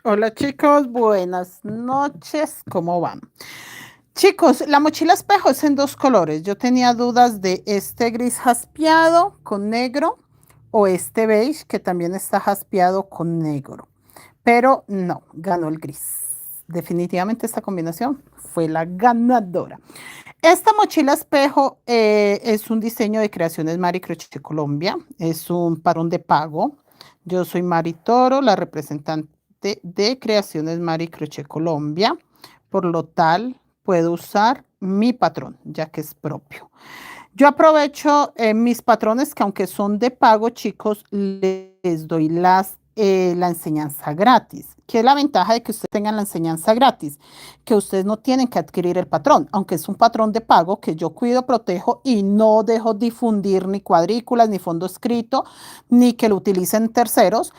Hola chicos, buenas noches, ¿cómo van? Chicos, la mochila espejo es en dos colores. Yo tenía dudas de este gris jaspeado con negro o este beige que también está jaspeado con negro. Pero no, ganó el gris. Definitivamente esta combinación fue la ganadora. Esta mochila espejo es un diseño de Creaciones Mari Crochet Colombia. Es un patrón de pago. Yo soy Mari Toro, la representante de Creaciones Mari Crochet Colombia. Por lo tal, puedo usar mi patrón, ya que es propio. Yo aprovecho mis patrones que aunque son de pago, chicos, les doy la enseñanza gratis. ¿Qué es la ventaja de que ustedes tengan la enseñanza gratis? Que ustedes no tienen que adquirir el patrón, aunque es un patrón de pago que yo cuido, protejo y no dejo difundir ni cuadrículas, ni fondo escrito, ni que lo utilicen terceros.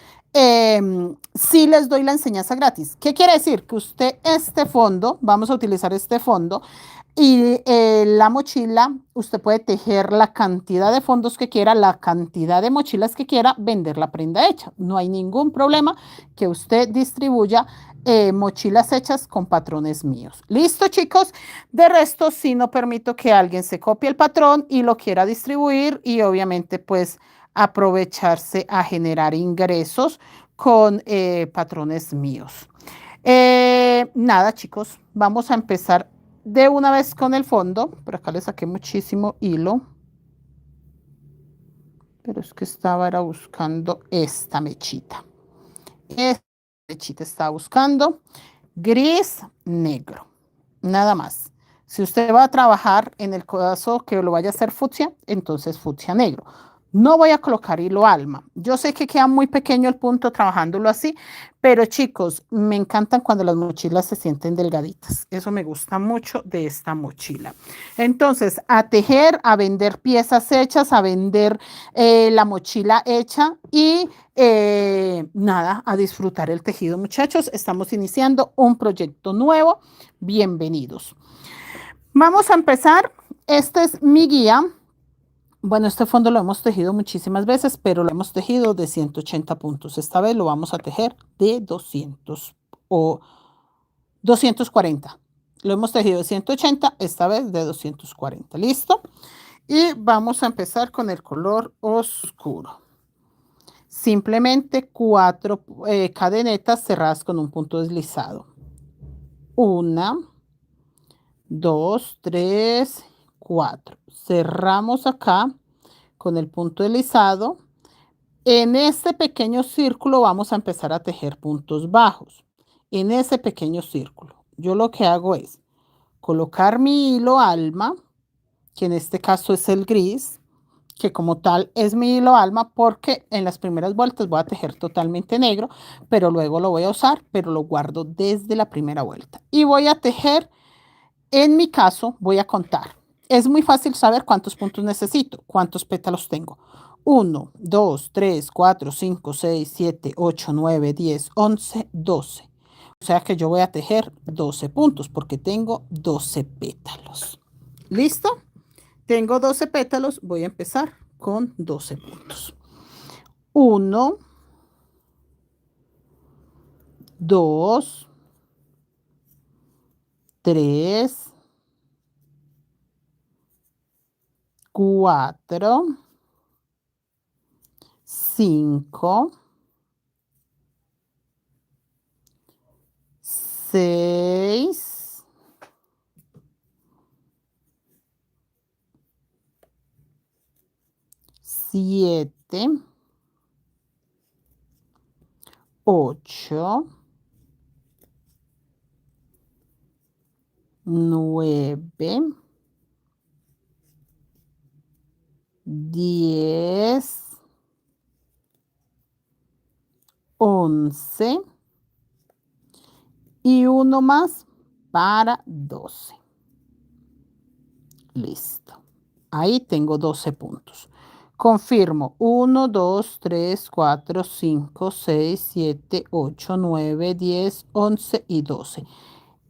Sí les doy la enseñanza gratis. ¿Qué quiere decir? Que usted este fondo, vamos a utilizar este fondo, y la mochila, usted puede tejer la cantidad de fondos que quiera, la cantidad de mochilas que quiera, vender la prenda hecha. No hay ningún problema que usted distribuya mochilas hechas con patrones míos. ¿Listo, chicos? De resto, sí no permito que alguien se copie el patrón y lo quiera distribuir y obviamente pues aprovecharse a generar ingresos con patrones míos. Nada, chicos, vamos a empezar de una vez con el fondo. Por acá le saqué muchísimo hilo, pero es que era buscando esta mechita. Esta mechita estaba buscando gris, negro, nada más. Si usted va a trabajar en el caso que lo vaya a hacer fucsia, entonces fucsia negro. No voy a colocar hilo alma. Yo sé que queda muy pequeño el punto trabajándolo así, pero chicos, me encantan cuando las mochilas se sienten delgaditas. Eso me gusta mucho de esta mochila. Entonces, a tejer, a vender piezas hechas, a vender la mochila hecha y nada, a disfrutar el tejido, muchachos. Estamos iniciando un proyecto nuevo. Bienvenidos. Vamos a empezar. Este es mi guía. Bueno, este fondo lo hemos tejido muchísimas veces, pero lo hemos tejido de 180 puntos. Esta vez lo vamos a tejer de 200 o 240. Lo hemos tejido de 180, esta vez de 240. ¿Listo? Y vamos a empezar con el color oscuro. Simplemente 4 cadenetas cerradas con un punto deslizado. 1, 2, 3, 4. Cerramos acá con el punto deslizado. En este pequeño círculo vamos a empezar a tejer puntos bajos. En ese pequeño círculo, yo lo que hago es colocar mi hilo alma, que en este caso es el gris, que como tal es mi hilo alma porque en las primeras vueltas voy a tejer totalmente negro, pero luego lo voy a usar, pero lo guardo desde la primera vuelta. Y voy a tejer, en mi caso, voy a contar. Es muy fácil saber cuántos puntos necesito, cuántos pétalos tengo. 1, 2, 3, 4, 5, 6, 7, 8, 9, 10, 11, 12. O sea que yo voy a tejer 12 puntos porque tengo 12 pétalos. ¿Listo? Tengo 12 pétalos, voy a empezar con 12 puntos. 1, 2, 3, 4, 5, 6, 7, 8, 9, 10, 11 y uno más para 12. Listo. Ahí tengo 12 puntos. Confirmo 1, 2, 3, 4, 5, 6, 7, 8, 9, 10, 11 y 12.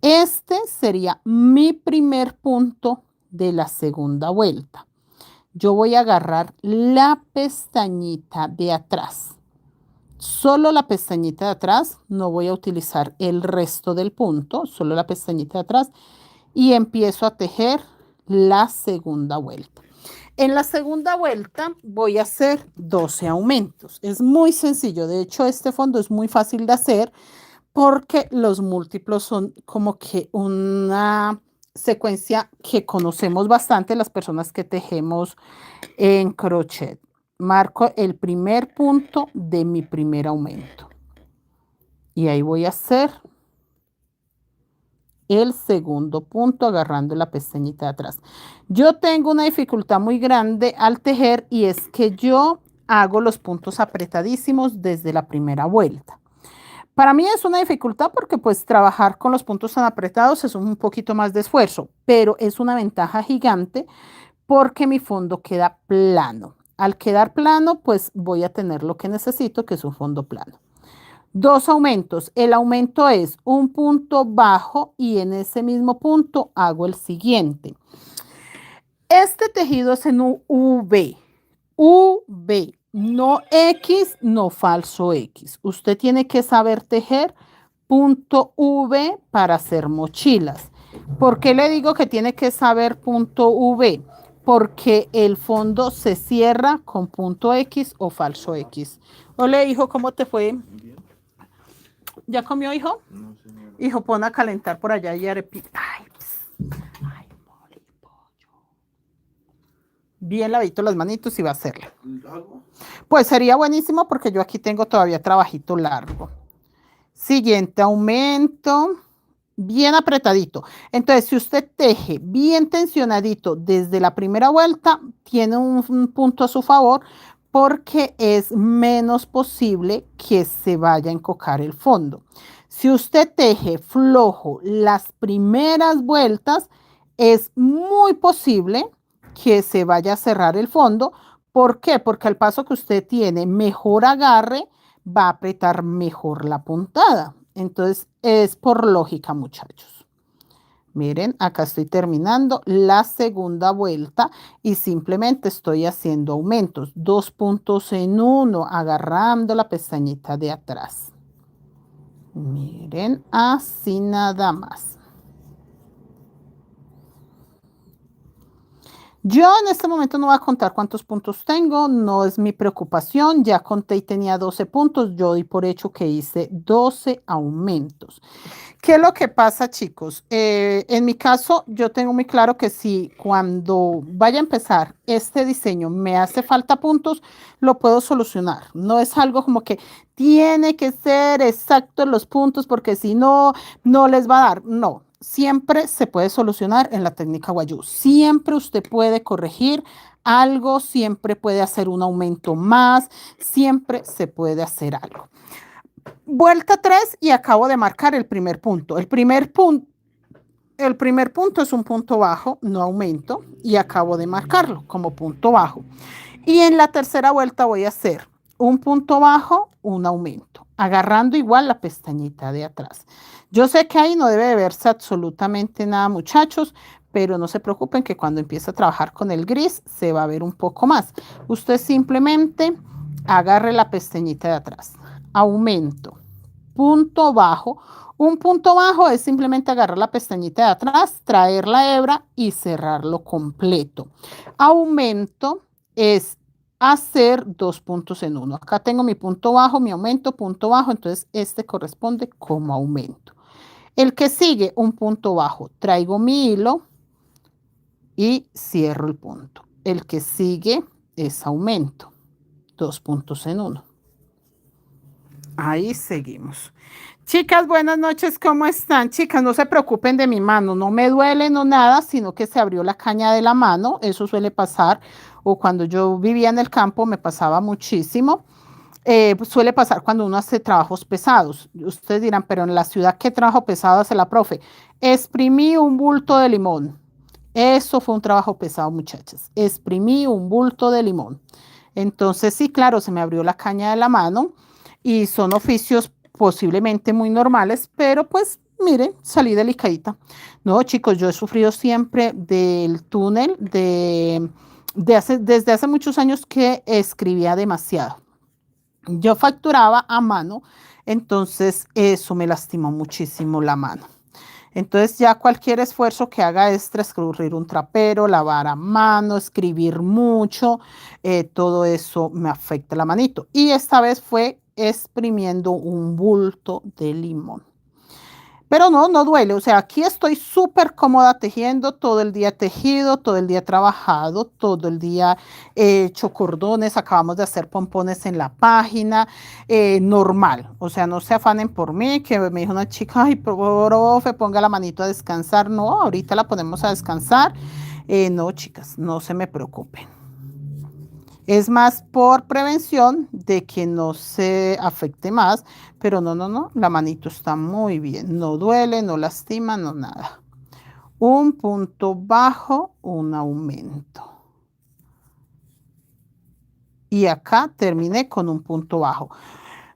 Este sería mi primer punto de la segunda vuelta. Yo voy a agarrar la pestañita de atrás. solo la pestañita de atrás, no voy a utilizar el resto del punto, solo la pestañita de atrás y empiezo a tejer la segunda vuelta. En la segunda vuelta voy a hacer 12 aumentos. Es muy sencillo, de hecho este fondo es muy fácil de hacer porque los múltiplos son como que una secuencia que conocemos bastante las personas que tejemos en crochet. Marco el primer punto de mi primer aumento. Y ahí voy a hacer el segundo punto agarrando la pestañita de atrás. Yo tengo una dificultad muy grande al tejer y es que yo hago los puntos apretadísimos desde la primera vuelta. Para mí es una dificultad porque pues trabajar con los puntos tan apretados es un poquito más de esfuerzo, pero es una ventaja gigante porque mi fondo queda plano. Al quedar plano, pues voy a tener lo que necesito, que es un fondo plano. Dos aumentos. El aumento es un punto bajo y en ese mismo punto hago el siguiente. Este tejido es en un V. V, no X, no falso X. Usted tiene que saber tejer punto V para hacer mochilas. ¿Por qué le digo que tiene que saber punto V? Porque el fondo se cierra con punto X o falso X. Hola, hijo, ¿cómo te fue? ¿Ya comió, hijo? No, señora. Hijo, pon a calentar por allá y arepita. Ay, ay, mole, pollo. Bien lavadito las manitos y va a hacerla. Pues sería buenísimo porque yo aquí tengo todavía trabajito largo. Siguiente aumento. Bien apretadito. Entonces, si usted teje bien tensionadito desde la primera vuelta, tiene un punto a su favor porque es menos posible que se vaya a encocar el fondo. Si usted teje flojo las primeras vueltas, es muy posible que se vaya a cerrar el fondo. ¿Por qué? Porque al paso que usted tiene mejor agarre, va a apretar mejor la puntada. Entonces, es por lógica, muchachos. Miren, acá estoy terminando la segunda vuelta y simplemente estoy haciendo aumentos. 2 puntos en uno, agarrando la pestañita de atrás. Miren, así nada más. Yo en este momento no voy a contar cuántos puntos tengo, no es mi preocupación, ya conté y tenía 12 puntos, yo doy por hecho que hice 12 aumentos. ¿Qué es lo que pasa, chicos? En mi caso, yo tengo muy claro que si cuando vaya a empezar este diseño me hace falta puntos, lo puedo solucionar. No es algo como que tiene que ser exactos los puntos porque si no, no les va a dar. No, siempre se puede solucionar en la técnica Wayuu. Siempre usted puede corregir algo, siempre puede hacer un aumento más, siempre se puede hacer algo. Vuelta 3 y acabo de marcar el primer punto. El primer punto es un punto bajo, no aumento, y acabo de marcarlo como punto bajo. Y en la tercera vuelta voy a hacer un punto bajo, un aumento, agarrando igual la pestañita de atrás. Yo sé que ahí no debe de verse absolutamente nada, muchachos, pero no se preocupen que cuando empiece a trabajar con el gris se va a ver un poco más. Usted simplemente agarre la pestañita de atrás, aumento, punto bajo. Un punto bajo es simplemente agarrar la pestañita de atrás, traer la hebra y cerrarlo completo. Aumento es hacer 2 puntos en uno. Acá tengo mi punto bajo, mi aumento, punto bajo, entonces este corresponde como aumento. El que sigue, un punto bajo, traigo mi hilo y cierro el punto. El que sigue es aumento, 2 puntos en uno. Ahí seguimos. Chicas, buenas noches, ¿cómo están? Chicas, no se preocupen de mi mano, no me duele, no nada, sino que se abrió la caña de la mano, eso suele pasar, o cuando yo vivía en el campo me pasaba muchísimo. Pues suele pasar cuando uno hace trabajos pesados. Ustedes dirán, pero en la ciudad, ¿qué trabajo pesado hace la profe? Exprimí un bulto de limón. Eso fue un trabajo pesado, muchachas. Exprimí un bulto de limón. Entonces, sí, claro, se me abrió la caña de la mano y son oficios posiblemente muy normales, pero pues miren, salí delicadita. No, chicos, yo he sufrido siempre del túnel desde hace muchos años que escribía demasiado. Yo facturaba a mano, entonces eso me lastimó muchísimo la mano. Entonces ya cualquier esfuerzo que haga extra, escurrir un trapero, lavar a mano, escribir mucho, todo eso me afecta la manito. Y esta vez fue exprimiendo un bulto de limón. Pero no, no duele. O sea, aquí estoy súper cómoda tejiendo, todo el día tejido, todo el día trabajado, todo el día hecho cordones, acabamos de hacer pompones en la página, normal. O sea, no se afanen por mí, que me dijo una chica, ay, profe, ponga la manito a descansar. No, ahorita la ponemos a descansar. No, chicas, no se me preocupen. Es más por prevención de que no se afecte más, pero no, no, no, la manito está muy bien, no duele, no lastima, no nada. Un punto bajo, un aumento. Y acá terminé con un punto bajo.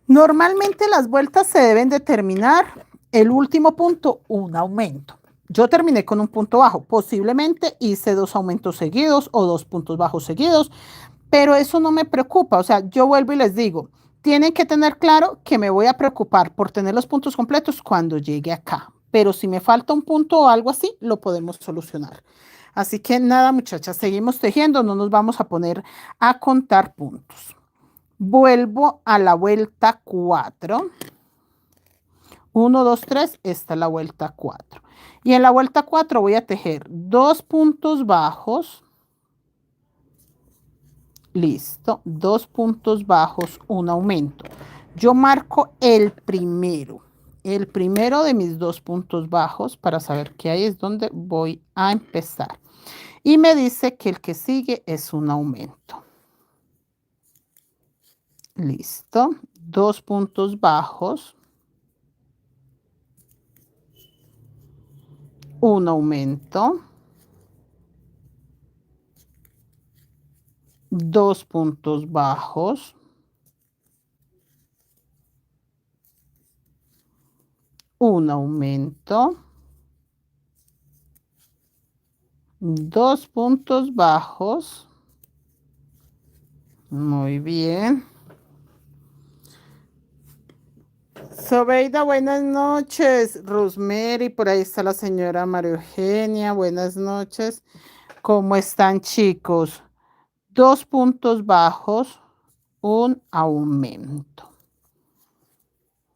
Normalmente las vueltas se deben de terminar el último punto, un aumento. Yo terminé con un punto bajo, posiblemente hice 2 aumentos seguidos o 2 puntos bajos seguidos, pero eso no me preocupa. O sea, yo vuelvo y les digo, tienen que tener claro que me voy a preocupar por tener los puntos completos cuando llegue acá. Pero si me falta un punto o algo así, lo podemos solucionar. Así que nada, muchachas, seguimos tejiendo, no nos vamos a poner a contar puntos. Vuelvo a la vuelta 4. 1, 2, 3, esta es la vuelta 4. Y en la vuelta 4 voy a tejer 2 puntos bajos. Listo, 2 puntos bajos, un aumento. Yo marco el primero de mis 2 puntos bajos para saber que ahí es donde voy a empezar. Y me dice que el que sigue es un aumento. Listo, 2 puntos bajos, un aumento, 2 puntos bajos, un aumento, 2 puntos bajos. Muy bien. Sobeida, buenas noches. Rosemary, por ahí está la señora María Eugenia. Buenas noches. ¿Cómo están, chicos? 2 puntos bajos, un aumento.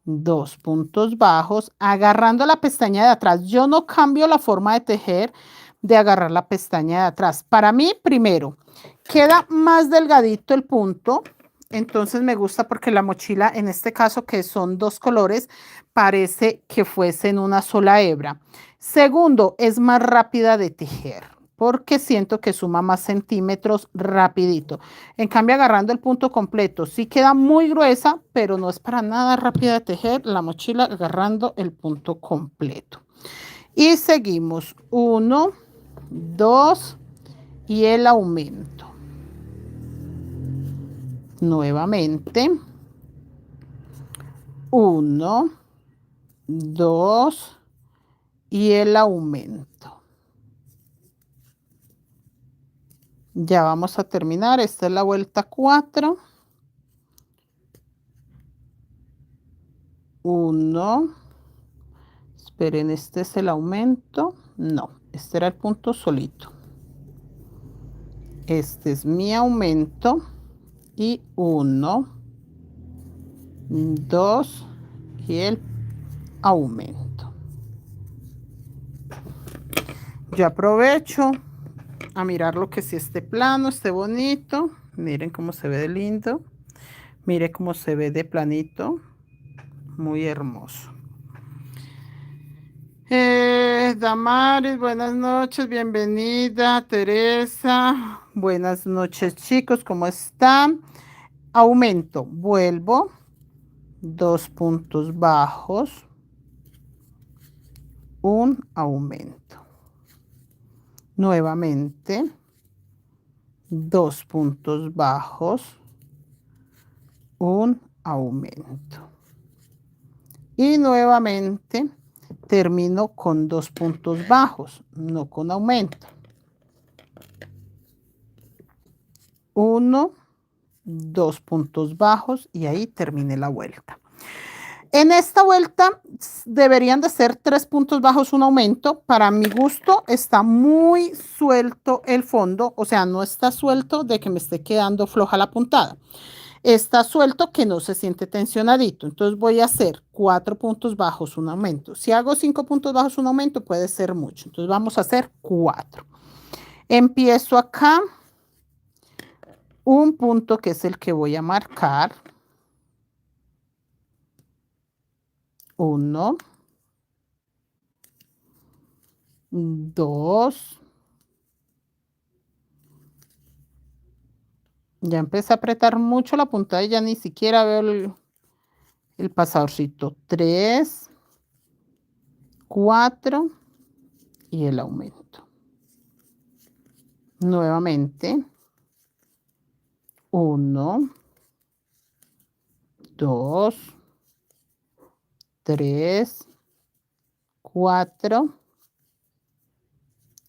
2 puntos bajos, agarrando la pestaña de atrás. Yo no cambio la forma de tejer de agarrar la pestaña de atrás. Para mí, primero, queda más delgadito el punto. Entonces me gusta porque la mochila, en este caso que son 2 colores, parece que fuese en una sola hebra. Segundo, es más rápida de tejer porque siento que suma más centímetros rapidito. En cambio, agarrando el punto completo, sí queda muy gruesa, pero no es para nada rápida de tejer la mochila agarrando el punto completo. Y seguimos. 1, 2 y el aumento. Nuevamente. 1, 2 y el aumento. Ya vamos a terminar. Esta es la vuelta 4. 1. Esperen, este es el aumento. No, este era el punto solito. Este es mi aumento. Y 1, 2 y el aumento. Yo aprovecho a mirar lo que sí esté plano, esté bonito. Miren cómo se ve de lindo. Miren cómo se ve de planito. Muy hermoso. Damaris, buenas noches, bienvenida. Teresa, buenas noches, chicos, ¿cómo están? Aumento, vuelvo, 2 puntos bajos, un aumento. Nuevamente, 2 puntos bajos, un aumento. Y nuevamente termino con 2 puntos bajos, no con aumento. 1, 2 puntos bajos y ahí terminé la vuelta. En esta vuelta deberían de ser 3 puntos bajos, un aumento. Para mi gusto está muy suelto el fondo, o sea, no está suelto de que me esté quedando floja la puntada. Está suelto que no se siente tensionadito. Entonces voy a hacer 4 puntos bajos, un aumento. Si hago 5 puntos bajos, un aumento, puede ser mucho. Entonces vamos a hacer 4. Empiezo acá un punto que es el que voy a marcar. 1, 2. Ya empecé a apretar mucho la puntada y ya ni siquiera veo el pasadorcito. 3, 4 y el aumento. Nuevamente. 1, 2, 3, 4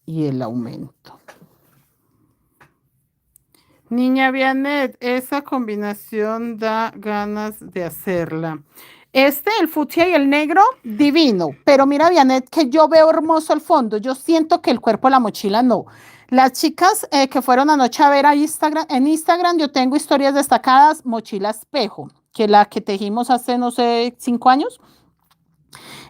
y el aumento. Niña Vianet, esa combinación da ganas de hacerla. El fucsia y el negro, divino. Pero mira, Vianet, que yo veo hermoso el fondo. Yo siento que el cuerpo de la mochila no. Las chicas que fueron anoche a ver a Instagram, en Instagram yo tengo historias destacadas, mochila espejo, que la que tejimos hace, no sé, 5 años.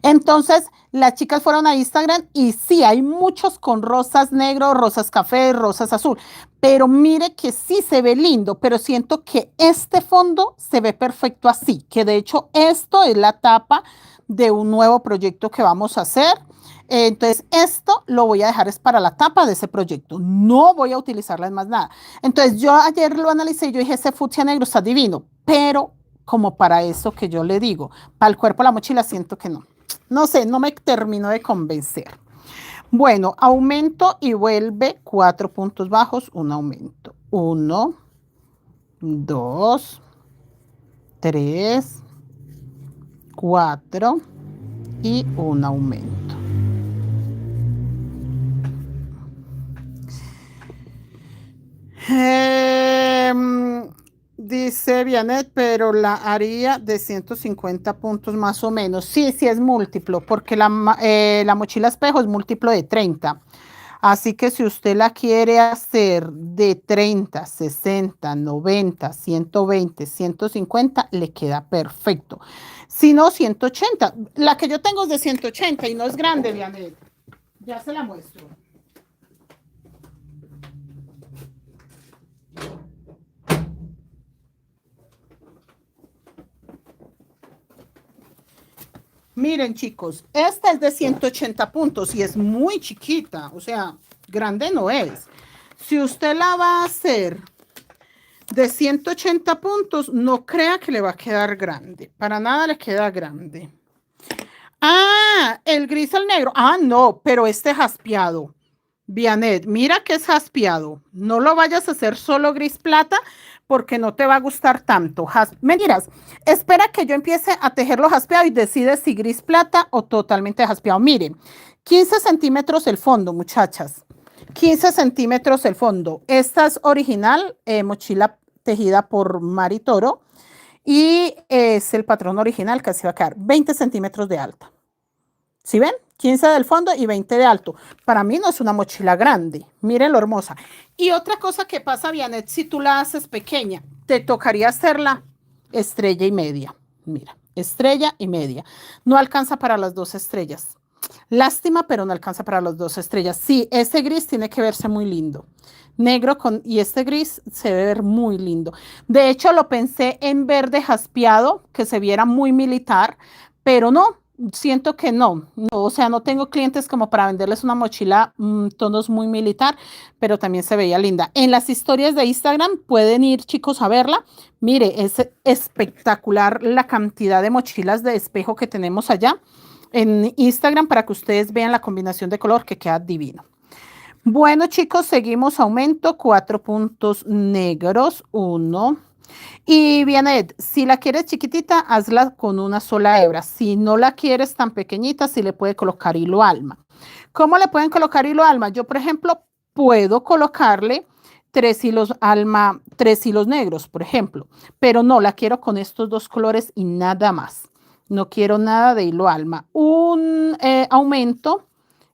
Entonces, las chicas fueron a Instagram y sí, hay muchos con rosas negro, rosas café, rosas azul. Pero mire que sí se ve lindo, pero siento que este fondo se ve perfecto así, que de hecho esto es la tapa de un nuevo proyecto que vamos a hacer. Entonces, esto lo voy a dejar es para la tapa de ese proyecto. No voy a utilizarla en más nada. Entonces, yo ayer lo analicé y yo dije, ese fucsia negro está divino, pero como para eso que yo le digo, para el cuerpo de la mochila siento que no. No sé, no me terminó de convencer. Bueno, aumento y vuelve 4 puntos bajos, un aumento. 1, 2, 3, 4 y un aumento. Dice Vianet, pero la haría de 150 puntos más o menos. Sí, sí es múltiplo, porque la mochila espejo es múltiplo de 30. Así que si usted la quiere hacer de 30, 60, 90, 120, 150, le queda perfecto. Si no, 180. La que yo tengo es de 180 y no es grande, Vianet. Ya se la muestro. Miren, chicos, esta es de 180 puntos y es muy chiquita, o sea, grande no es. Si usted la va a hacer de 180 puntos, no crea que le va a quedar grande. Para nada le queda grande. Ah, el gris al negro. Ah, no, pero este jaspeado. Vianet, mira que es jaspeado. No lo vayas a hacer solo gris plata porque no te va a gustar tanto. Mentiras, espera que yo empiece a tejerlo jaspeado y decides si gris plata o totalmente jaspeado. Miren, 15 centímetros el fondo, muchachas. 15 centímetros el fondo. Esta es original, mochila tejida por Mari Toro. Y es el patrón original que se va a quedar 20 centímetros de alta. ¿Sí ven? 15 del fondo y 20 de alto. Para mí no es una mochila grande. Miren lo hermosa. Y otra cosa que pasa, Vianet, si tú la haces pequeña, te tocaría hacerla estrella y media. Mira, estrella y media. No alcanza para las 2 estrellas. Lástima, pero no alcanza para las 2 estrellas. Sí, ese gris tiene que verse muy lindo. Negro y este gris se debe ver muy lindo. De hecho, lo pensé en verde jaspeado, que se viera muy militar, pero no. Siento que no, o sea, no tengo clientes como para venderles una mochila tonos muy militar, pero también se veía linda. En las historias de Instagram pueden ir, chicos, a verla. Mire, es espectacular la cantidad de mochilas de espejo que tenemos allá en Instagram para que ustedes vean la combinación de color que queda divino. Bueno, chicos, seguimos aumento, 4 puntos negros, 1. Y Vianet, si la quieres chiquitita, hazla con una sola hebra. Si no la quieres tan pequeñita, sí le puede colocar hilo alma. ¿Cómo le pueden colocar hilo alma? Yo, por ejemplo, puedo colocarle tres hilos negros, por ejemplo, pero no, la quiero con estos dos colores y nada más. No quiero nada de hilo alma. Un aumento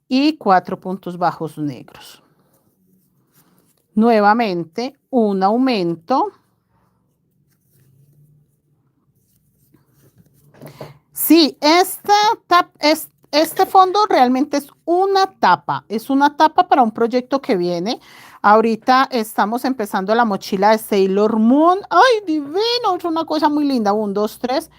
y 4 puntos bajos negros. Nuevamente, un aumento. Sí, este fondo realmente es una tapa para un proyecto que viene. Ahorita estamos empezando la mochila de Sailor Moon. ¡Ay, divino! Es una cosa muy linda. 1, 2, 3,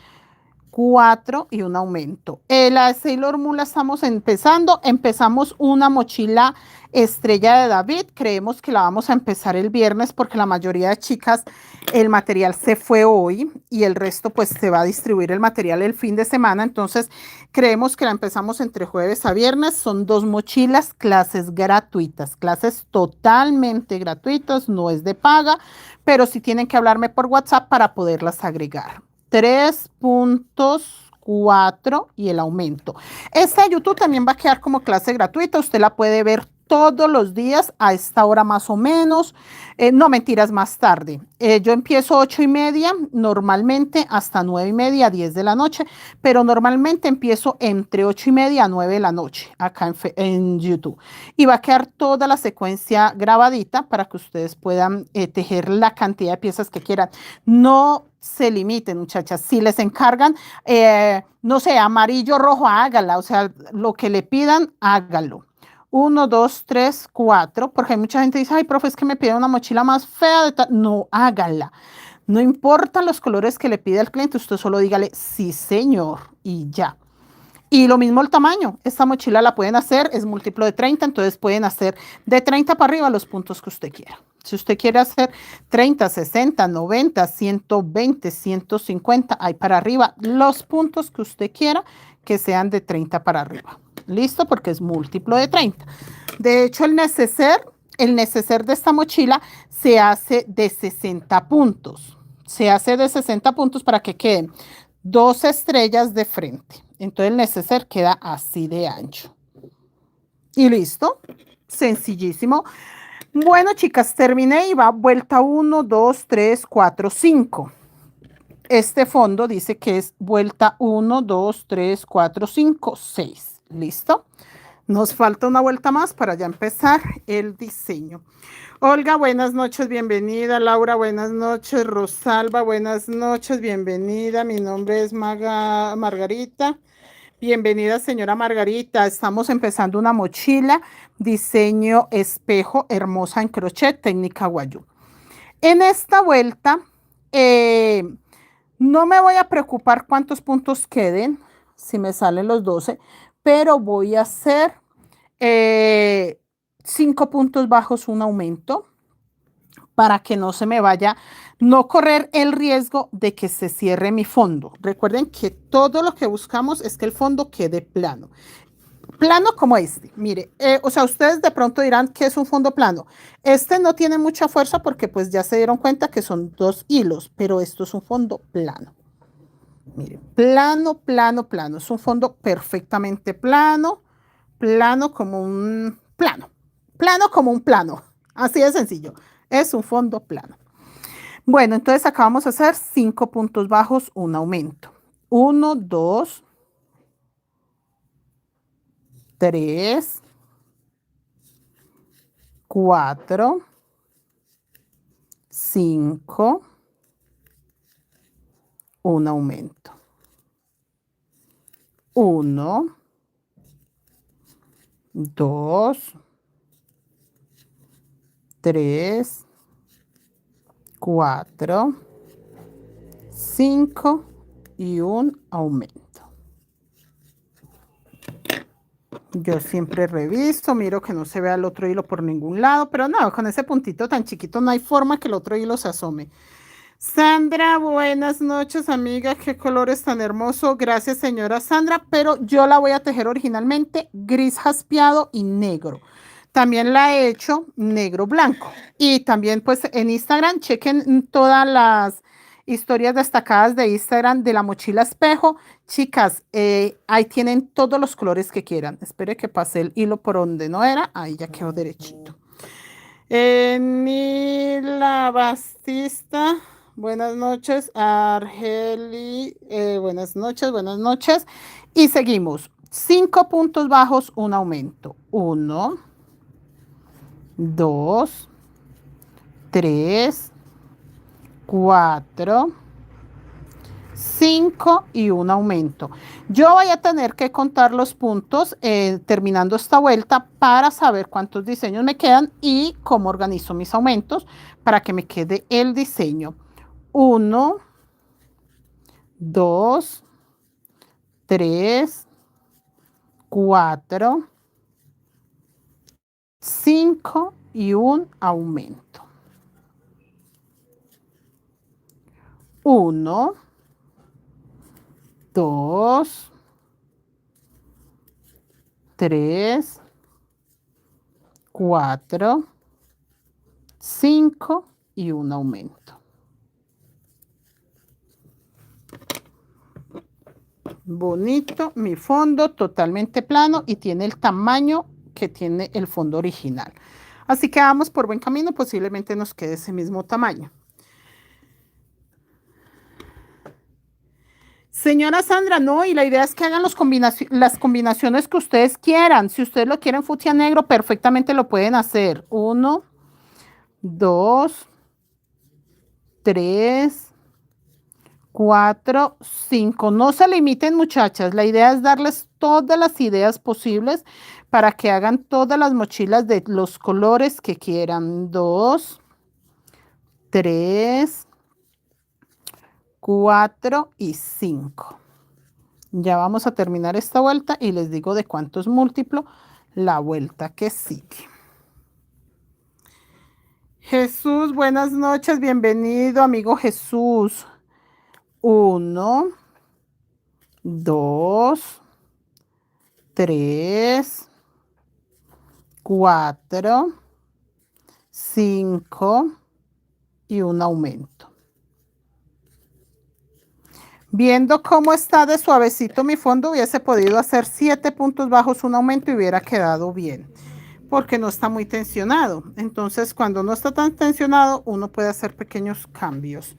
4 y un aumento. La de Sailor Moon la estamos empezando. Empezamos una mochila estrella de David. Creemos que la vamos a empezar el viernes porque la mayoría de chicas el material se fue hoy y el resto pues se va a distribuir el material el fin de semana. Entonces creemos que la empezamos entre jueves a viernes. Son 2 mochilas, clases gratuitas, clases totalmente gratuitas, no es de paga, pero sí tienen que hablarme por WhatsApp para poderlas agregar. 3 puntos, 4 y el aumento. Esta de YouTube también va a quedar como clase gratuita. Usted la puede ver todos los días a esta hora más o menos. No, mentiras, más tarde. Yo empiezo 8:30 normalmente hasta 9:30, 10 de la noche, pero normalmente empiezo entre 8:30 a 9 de la noche acá en YouTube. Y va a quedar toda la secuencia grabadita para que ustedes puedan tejer la cantidad de piezas que quieran. No se limiten, muchachas. Si les encargan, no sé, amarillo, rojo, hágala. O sea, lo que le pidan, hágalo. 1, 2, 3, 4, porque hay mucha gente que dice, ay, profe, es que me pide una mochila más fea de tal. No, hágala. No importan los colores que le pide el cliente, usted solo dígale, sí, señor, y ya. Y lo mismo el tamaño. Esta mochila la pueden hacer, es múltiplo de 30, entonces pueden hacer de 30 para arriba los puntos que usted quiera. Si usted quiere hacer 30, 60, 90, 120, 150, hay para arriba los puntos que usted quiera que sean de 30 para arriba. ¿Listo? Porque es múltiplo de 30. De hecho, el neceser de esta mochila se hace de 60 puntos. Se hace de 60 puntos para que queden 2 estrellas de frente. Entonces el neceser queda así de ancho. Y listo. Sencillísimo. Bueno, chicas, terminé y va vuelta 1, 2, 3, 4, 5. Este fondo dice que es vuelta 1, 2, 3, 4, 5, 6. ¿Listo? Nos falta una vuelta más para ya empezar el diseño. Olga, buenas noches, bienvenida. Laura, buenas noches. Rosalba, buenas noches, bienvenida. Mi nombre es Margarita. Bienvenida, señora Margarita. Estamos empezando una mochila, diseño espejo, hermosa en crochet, técnica guayú. En esta vuelta, no me voy a preocupar cuántos puntos queden, si me salen los 12, pero voy a hacer 5 puntos bajos, un aumento, para que no se me vaya, no correr el riesgo de que se cierre mi fondo. Recuerden que todo lo que buscamos es que el fondo quede plano. Plano como este, mire, o sea, ustedes de pronto dirán que es un fondo plano. Este no tiene mucha fuerza porque pues ya se dieron cuenta que son 2 hilos, pero esto es un fondo plano. Mire, plano, plano, plano. Es un fondo perfectamente plano, plano como un plano, plano como un plano. Así de sencillo. Es un fondo plano. Bueno, entonces acá vamos a hacer 5 puntos bajos, un aumento. 1, 2, 3, 4, 5, un aumento. 1, 2, 3, 4, 5 y un aumento. Yo siempre reviso, miro que no se vea el otro hilo por ningún lado, pero no, con ese puntito tan chiquito no hay forma que el otro hilo se asome. Sandra, buenas noches, amiga. Qué colores tan hermoso. Gracias, señora Sandra, pero yo la voy a tejer originalmente gris jaspeado y negro. También la he hecho negro blanco. Y también pues en Instagram, chequen todas las historias destacadas de Instagram de la mochila espejo. Chicas, ahí tienen todos los colores que quieran. Espere que pase el hilo por donde no era. Ahí ya quedó derechito. Nila Bastista, buenas noches. Argeli, buenas noches, buenas noches. Y seguimos. 5 puntos bajos, un aumento. 1, 2, 3, 4, 5 y un aumento. Yo voy a tener que contar los puntos terminando esta vuelta para saber cuántos diseños me quedan y cómo organizo mis aumentos para que me quede el diseño. 1, 2, 3, 4, 5 y un aumento. 1, 2, 3, 4, 5 y un aumento. Bonito, mi fondo totalmente plano y tiene el tamaño que tiene el fondo original. Así que vamos por buen camino, posiblemente nos quede ese mismo tamaño. Señora Sandra, no, y la idea es que hagan las combinaciones que ustedes quieran. Si ustedes lo quieren fucsia negro, perfectamente lo pueden hacer. 1, 2, 3, 4, 5. No se limiten, muchachas. La idea es darles todas las ideas posibles para que hagan todas las mochilas de los colores que quieran. 2, 3, 4 y 5. Ya vamos a terminar esta vuelta y les digo de cuánto es múltiplo la vuelta que sigue. Jesús, buenas noches, bienvenido, amigo Jesús. 1, 2, 3, 4, 5 y un aumento. Viendo cómo está de suavecito mi fondo, hubiese podido hacer 7 puntos bajos, un aumento y hubiera quedado bien, porque no está muy tensionado. Entonces, cuando no está tan tensionado, uno puede hacer pequeños cambios.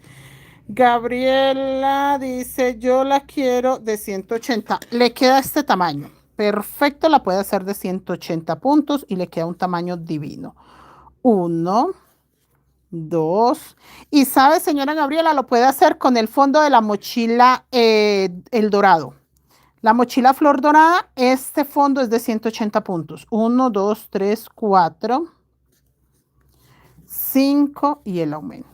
Gabriela dice, yo la quiero de 180. Le queda este tamaño. Perfecto, la puede hacer de 180 puntos y le queda un tamaño divino. 1, 2. Y sabe, señora Gabriela, lo puede hacer con el fondo de la mochila el dorado. La mochila flor dorada, este fondo es de 180 puntos. 1, 2, 3, 4, 5 y el aumento.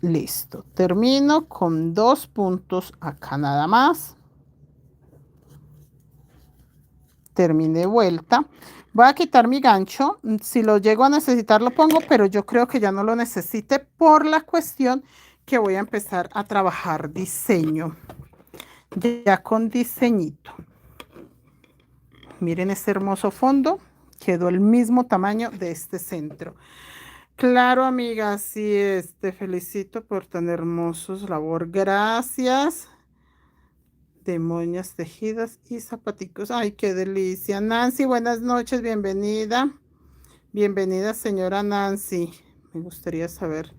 Listo. Termino con 2 puntos acá nada más. Terminé vuelta. Voy a quitar mi gancho. Si lo llego a necesitar lo pongo, pero yo creo que ya no lo necesite por la cuestión que voy a empezar a trabajar diseño. Ya con diseñito. Miren este hermoso fondo. Quedó el mismo tamaño de este centro. Claro, amiga, así es. Te felicito por tan hermosos labor. Gracias. De moñas tejidas y zapaticos. Ay, qué delicia. Nancy, buenas noches, bienvenida. Bienvenida, señora Nancy. Me gustaría saber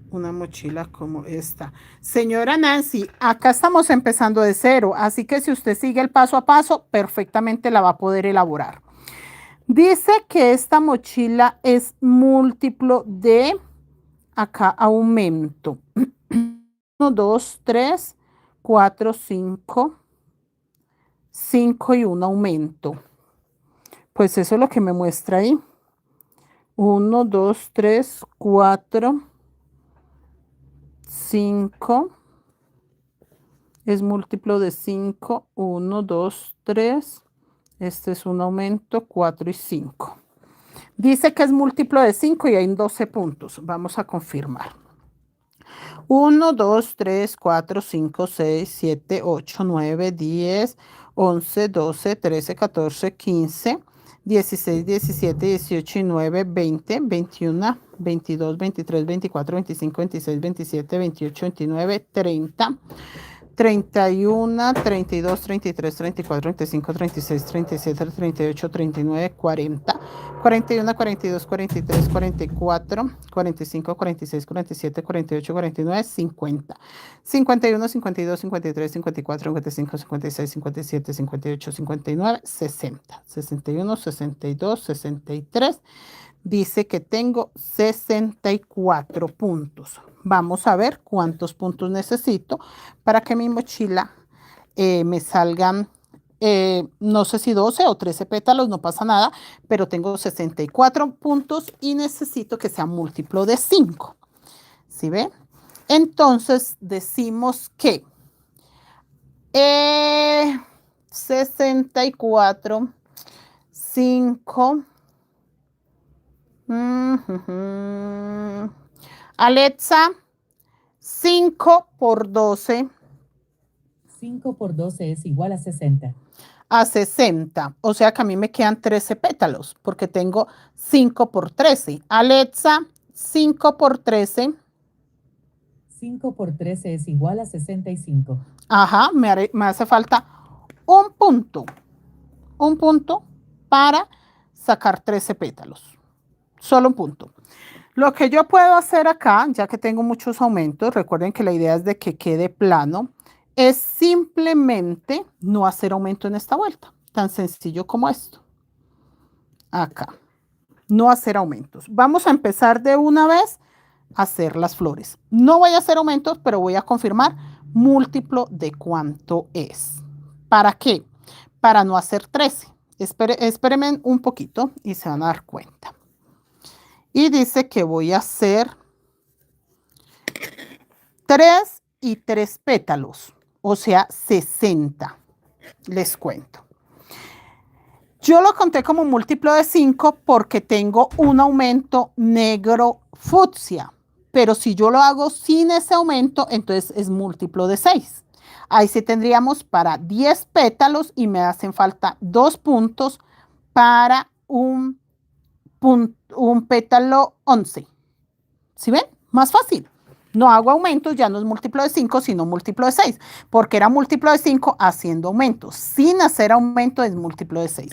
una mochila como esta. Señora Nancy, acá estamos empezando de cero, así que si usted sigue el paso a paso, perfectamente la va a poder elaborar. Dice que esta mochila es múltiplo de, acá aumento. 1, 2, 3, 4, 5, 5 y un aumento. Pues eso es lo que me muestra ahí. 1, 2, 3, 4, 5. Es múltiplo de 5. 1, 2, 3. Este es un aumento, 4 y 5. Dice que es múltiplo de 5 y hay 12 puntos. Vamos a confirmar. 1, 2, 3, 4, 5, 6, 7, 8, 9, 10, 11, 12, 13, 14, 15, 16, 17, 18 y 9, 20, 21, 22, 23, 24, 25, 26, 27, 28, 29, 30, 31, 32, 33, 34, 35, 36, 37, 38, 39, 40, 41, 42, 43, 44, 45, 46, 47, 48, 49, 50. 51, 52, 53, 54, 55, 56, 57, 58, 59, 60. 61, 62, 63. Dice que tengo 64 puntos. Vamos a ver cuántos puntos necesito para que mi mochila me salgan, no sé si 12 o 13 pétalos, no pasa nada, pero tengo 64 puntos y necesito que sea múltiplo de 5. ¿Sí ven? Entonces decimos que 64, 5. Alexa, 5 por 12. 5 por 12 es igual a 60. A 60. O sea que a mí me quedan 13 pétalos porque tengo 5 por 13. Alexa, 5 por 13. 5 por 13 es igual a 65. Ajá, me hace falta un punto. Un punto para sacar 13 pétalos. Solo un punto. Lo que yo puedo hacer acá, ya que tengo muchos aumentos, recuerden que la idea es de que quede plano, es simplemente no hacer aumento en esta vuelta. Tan sencillo como esto. Acá. No hacer aumentos. Vamos a empezar de una vez a hacer las flores. No voy a hacer aumentos, pero voy a confirmar múltiplo de cuánto es. ¿Para qué? Para no hacer 13. Espérenme un poquito y se van a dar cuenta. Y dice que voy a hacer 3 y 3 pétalos, o sea, 60. Les cuento. Yo lo conté como múltiplo de 5 porque tengo un aumento negro fucsia. Pero si yo lo hago sin ese aumento, entonces es múltiplo de 6. Ahí sí tendríamos para 10 pétalos y me hacen falta 2 puntos para un pétalo 11. ¿Sí ven? Más fácil. No hago aumentos, ya no es múltiplo de 5, sino múltiplo de 6, porque era múltiplo de 5 haciendo aumentos. Sin hacer aumento es múltiplo de 6.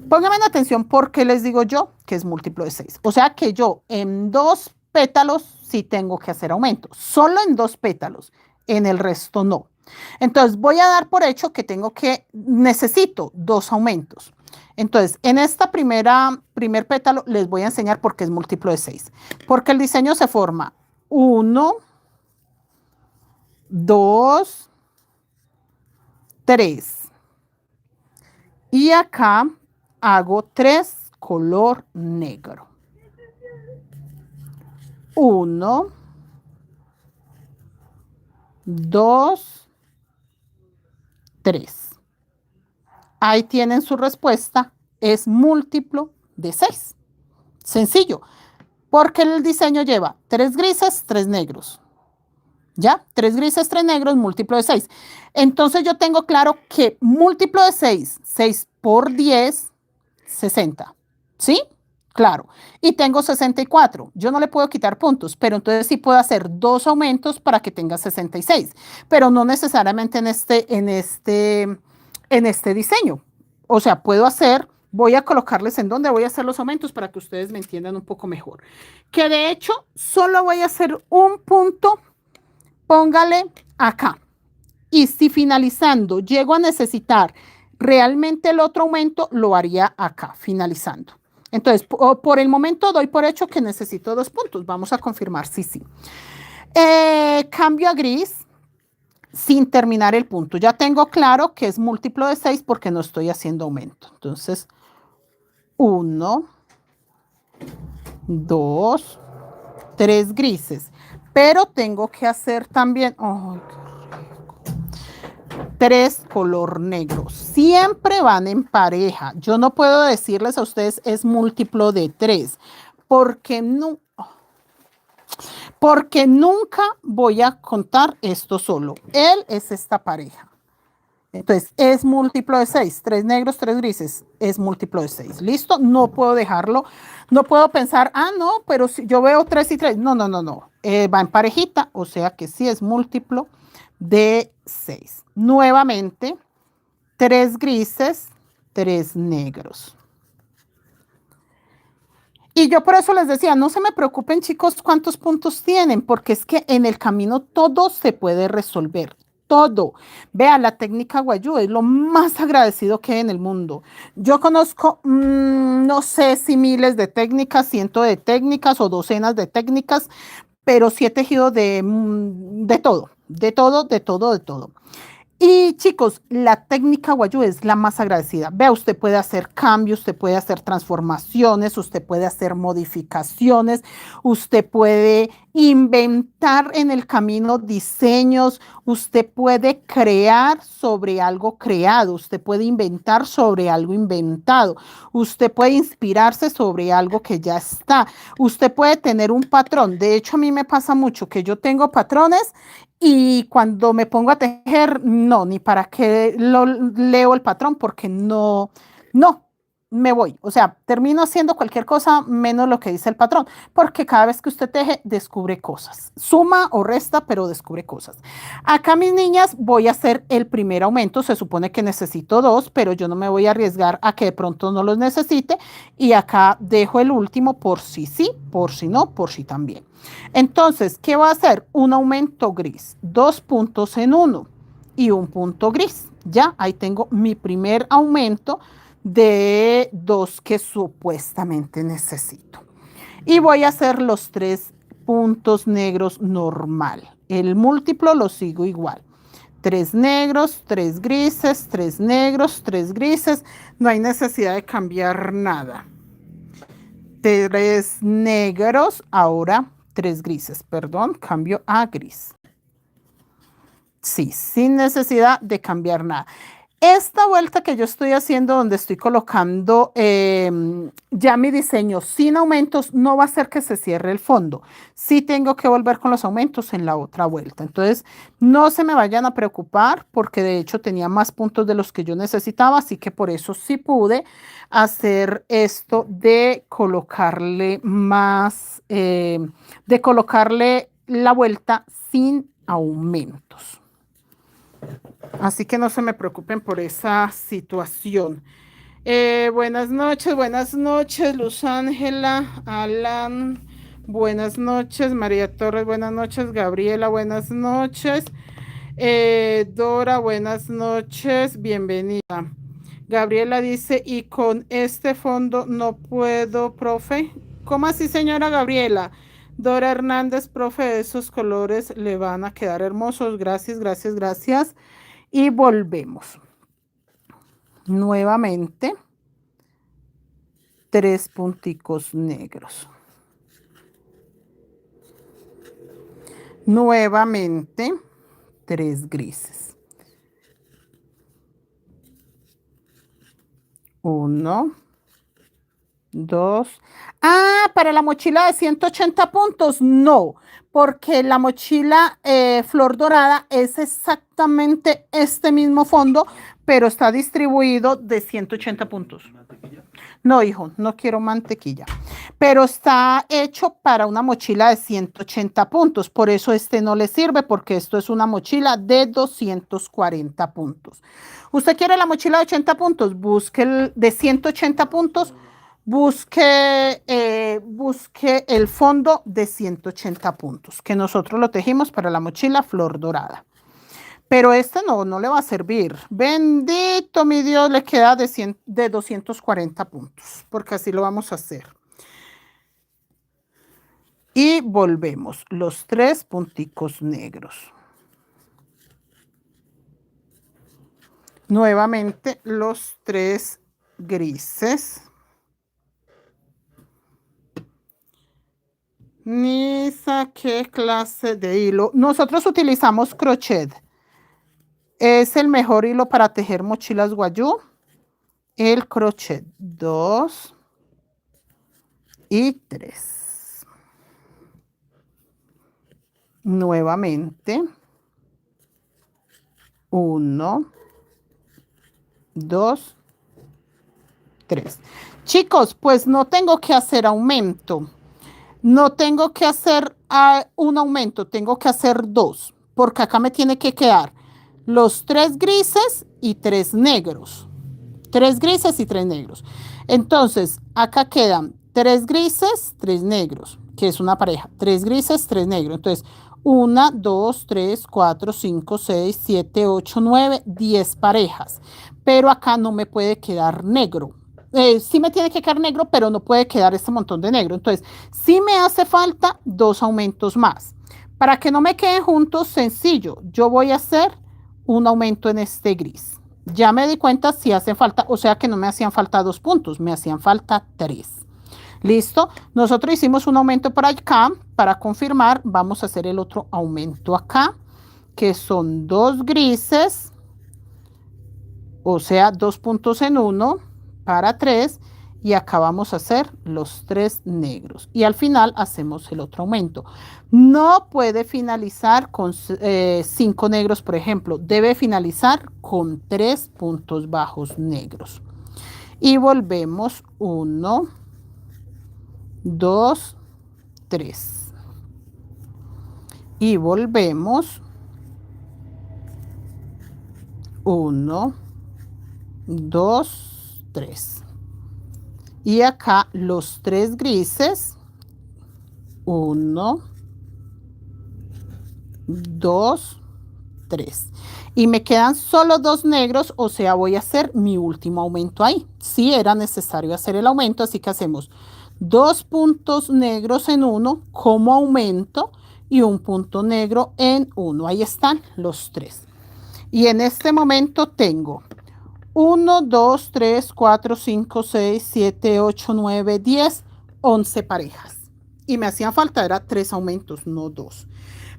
Pónganme atención porque les digo yo que es múltiplo de 6. O sea que yo en 2 pétalos sí tengo que hacer aumento. Solo en 2 pétalos, en el resto no. Entonces voy a dar por hecho que necesito 2 aumentos. Entonces, en esta primer pétalo les voy a enseñar por qué es múltiplo de 6. Porque el diseño se forma 1, 2, 3. Y acá hago 3 color negro. 1, 2, 3. Ahí tienen su respuesta. Es múltiplo de 6. Sencillo. Porque el diseño lleva 3 grises, 3 negros. ¿Ya? 3 grises, 3 negros, múltiplo de 6. Entonces yo tengo claro que múltiplo de 6, 6 por 10, 60. ¿Sí? Claro. Y tengo 64. Yo no le puedo quitar puntos, pero entonces sí puedo hacer 2 aumentos para que tenga 66. Pero no necesariamente en este diseño. O sea, voy a colocarles en dónde voy a hacer los aumentos para que ustedes me entiendan un poco mejor. Que de hecho, solo voy a hacer un punto. Póngale acá. Y si finalizando llego a necesitar realmente el otro aumento, lo haría acá, finalizando. Entonces, por el momento doy por hecho que necesito 2 puntos. Vamos a confirmar si sí. Cambio a gris sin terminar el punto. Ya tengo claro que es múltiplo de 6 porque no estoy haciendo aumento. Entonces, 1, 2, 3 grises. Pero tengo que hacer también... Oh, 3 color negro. Siempre van en pareja. Yo no puedo decirles a ustedes es múltiplo de 3 porque nunca voy a contar esto solo. Él es esta pareja. Entonces, es múltiplo de 6. 3 negros, 3 grises. Es múltiplo de 6. ¿Listo? No puedo dejarlo. No puedo pensar, no, pero si yo veo 3 y 3. No, no, no, no. Va en parejita, o sea que sí es múltiplo de 6. Nuevamente, 3 grises, 3 negros. Y yo por eso les decía, no se me preocupen chicos cuántos puntos tienen, porque es que en el camino todo se puede resolver, todo. Vea, la técnica Guayú es lo más agradecido que hay en el mundo. Yo conozco, no sé si miles de técnicas, cientos de técnicas o docenas de técnicas, pero sí he tejido de todo, de todo, de todo, de todo. Y chicos, la técnica Guayú es la más agradecida. Vea, usted puede hacer cambios, usted puede hacer transformaciones, usted puede hacer modificaciones, usted puede inventar en el camino diseños, usted puede crear sobre algo creado, usted puede inventar sobre algo inventado, usted puede inspirarse sobre algo que ya está, usted puede tener un patrón. De hecho, a mí me pasa mucho que yo tengo patrones y cuando me pongo a tejer, no, ni para qué lo leo el patrón, porque no, no, me voy. O sea, termino haciendo cualquier cosa menos lo que dice el patrón, porque cada vez que usted teje, descubre cosas. Suma o resta, pero descubre cosas. Acá, mis niñas, voy a hacer el primer aumento. Se supone que necesito dos, pero yo no me voy a arriesgar a que de pronto no los necesite. Y acá dejo el último por si sí, por si no, por si también. Entonces, ¿qué va a hacer? Un aumento gris, 2 puntos en uno y un punto gris. Ya, ahí tengo mi primer aumento de 2 que supuestamente necesito. Y voy a hacer los 3 puntos negros normal. El múltiplo lo sigo igual. 3 negros, 3 grises, 3 negros, 3 grises. No hay necesidad de cambiar nada. 3 negros, ahora 3 grises, perdón, cambio a gris. Sí, sin necesidad de cambiar nada. Esta vuelta que yo estoy haciendo, donde estoy colocando ya mi diseño sin aumentos, no va a hacer que se cierre el fondo. Sí tengo que volver con los aumentos en la otra vuelta. Entonces, no se me vayan a preocupar, porque de hecho tenía más puntos de los que yo necesitaba, así que por eso sí pude hacer esto de colocarle más, de colocarle la vuelta sin aumentos. Así que no se me preocupen por esa situación. Buenas noches, Luz Ángela, Alan, buenas noches, María Torres, buenas noches, Gabriela, buenas noches, Dora, buenas noches, bienvenida. Gabriela dice, y con este fondo no puedo, profe. ¿Cómo así, señora Gabriela? Dora Hernández, profe, esos colores le van a quedar hermosos. Gracias, gracias, gracias. Y volvemos. Nuevamente, 3 punticos negros. Nuevamente, 3 grises. 1, 2. Ah, para la mochila de 180 puntos, no, porque la mochila flor dorada es exactamente este mismo fondo, pero está distribuido de 180 puntos. No, hijo, no quiero mantequilla, pero está hecho para una mochila de 180 puntos, por eso este no le sirve, porque esto es una mochila de 240 puntos. ¿Usted quiere la mochila de 80 puntos? Busque el de 180 puntos, busque el fondo de 180 puntos, que nosotros lo tejimos para la mochila flor dorada. Pero este no le va a servir. Bendito mi Dios, le queda de 240 puntos, porque así lo vamos a hacer. Y volvemos, los 3 punticos negros. Nuevamente los 3 grises. Nisa, ¿qué clase de hilo? Nosotros utilizamos crochet. Es el mejor hilo para tejer mochilas Guayú. El crochet 2 y 3. Nuevamente. 1, 2, 3. Chicos, pues no tengo que hacer aumento. No tengo que hacer un aumento, tengo que hacer 2, porque acá me tiene que quedar los 3 grises y 3 negros. 3 grises y 3 negros. Entonces, acá quedan 3 grises, 3 negros, que es una pareja. 3 grises, 3 negros. Entonces, 1, 2, 3, 4, 5, 6, 7, 8, 9, 10 parejas. Pero acá no me puede quedar negro. Sí me tiene que quedar negro, pero no puede quedar este montón de negro. Entonces, sí me hace falta 2 aumentos más. Para que no me queden juntos, sencillo, yo voy a hacer un aumento en este gris. Ya me di cuenta si hace falta, o sea que no me hacían falta 2 puntos, me hacían falta 3. ¿Listo? Nosotros hicimos un aumento por acá. Para confirmar, vamos a hacer el otro aumento acá, que son 2 grises, o sea, 2 puntos en 1 para 3. Y acá vamos a hacer los 3 negros. Y al final hacemos el otro aumento. No puede finalizar con 5 negros, por ejemplo. Debe finalizar con 3 puntos bajos negros. Y volvemos 1, 2, 3. Y volvemos 1, 2, 3. Y acá los 3 grises. 1, 2, 3. Y me quedan solo 2 negros, o sea, voy a hacer mi último aumento ahí. Sí era necesario hacer el aumento, así que hacemos 2 puntos negros en 1 como aumento y un punto negro en 1. Ahí están los 3. Y en este momento tengo 1, 2, 3, 4, 5, 6, 7, 8, 9, 10, 11 parejas. Y me hacían falta, era 3 aumentos, no 2.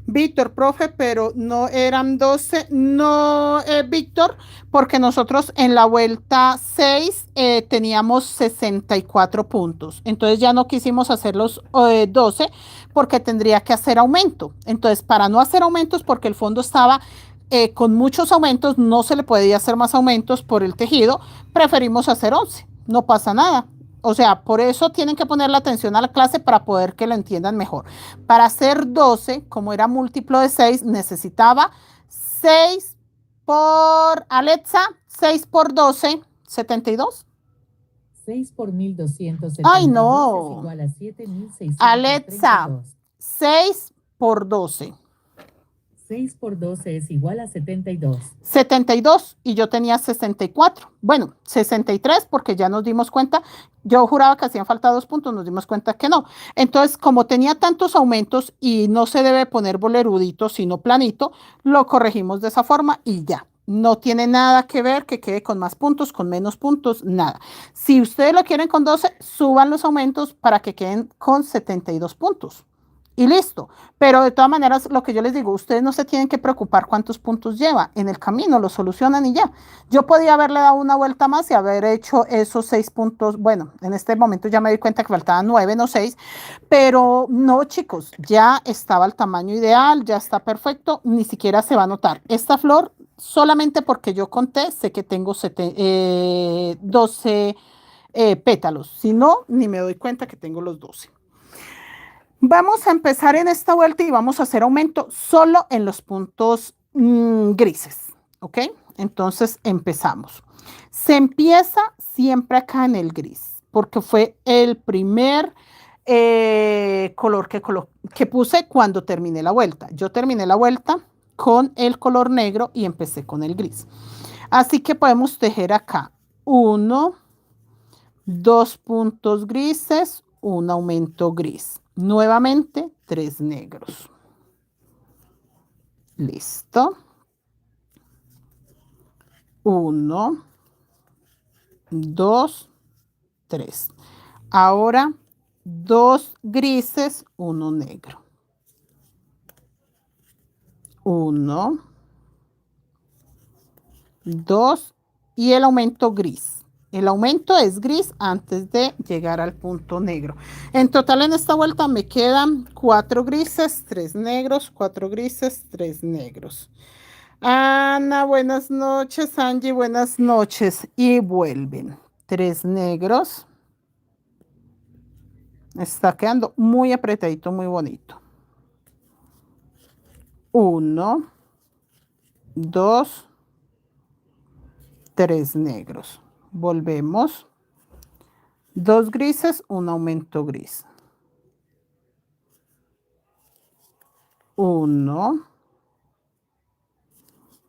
Víctor, profe, pero no eran 12. No, Víctor, porque nosotros en la vuelta 6 teníamos 64 puntos. Entonces ya no quisimos hacer los 12 porque tendría que hacer aumento. Entonces, para no hacer aumentos, porque el fondo estaba con muchos aumentos, no se le podía hacer más aumentos por el tejido, preferimos hacer 11. No pasa nada. O sea, por eso tienen que poner la atención a la clase para poder que lo entiendan mejor. Para hacer 12, como era múltiplo de 6, necesitaba 6 por, Alexa, 6 por 12, 72. 6 por 1272 Ay, es no. igual a 7632. Alexa, 6 por 12. 6 por 12 es igual a 72. 72 y yo tenía 64. Bueno, 63 porque ya nos dimos cuenta. Yo juraba que hacían falta 2 puntos, nos dimos cuenta que no. Entonces, como tenía tantos aumentos y no se debe poner bolerudito, sino planito, lo corregimos de esa forma y ya. No tiene nada que ver que quede con más puntos, con menos puntos, nada. Si ustedes lo quieren con 12, suban los aumentos para que queden con 72 puntos. Y listo. Pero de todas maneras, lo que yo les digo, ustedes no se tienen que preocupar cuántos puntos lleva. En el camino lo solucionan y ya. Yo podía haberle dado una vuelta más y haber hecho esos 6 puntos. Bueno, en este momento ya me di cuenta que faltaban 9, no 6. Pero no, chicos, ya estaba el tamaño ideal, ya está perfecto. Ni siquiera se va a notar. Esta flor, solamente porque yo conté, sé que tengo 12 pétalos. Si no, ni me doy cuenta que tengo los 12. Vamos a empezar en esta vuelta y vamos a hacer aumento solo en los puntos grises, ¿ok? Entonces empezamos. Se empieza siempre acá en el gris, porque fue el primer color que puse cuando terminé la vuelta. Yo terminé la vuelta con el color negro y empecé con el gris. Así que podemos tejer acá 1, 2 puntos grises, un aumento gris. Nuevamente 3 negros. Listo. 1, 2, 3. Ahora 2 grises, 1 negro. 1, 2 y el aumento gris. El aumento es gris antes de llegar al punto negro. En total en esta vuelta me quedan 4 grises, 3 negros, 4 grises, 3 negros. Ana, buenas noches. Angie, buenas noches. Y vuelven. 3 negros. Está quedando muy apretadito, muy bonito. 1, 2, 3 negros. Volvemos. 2 grises, un aumento gris. 1,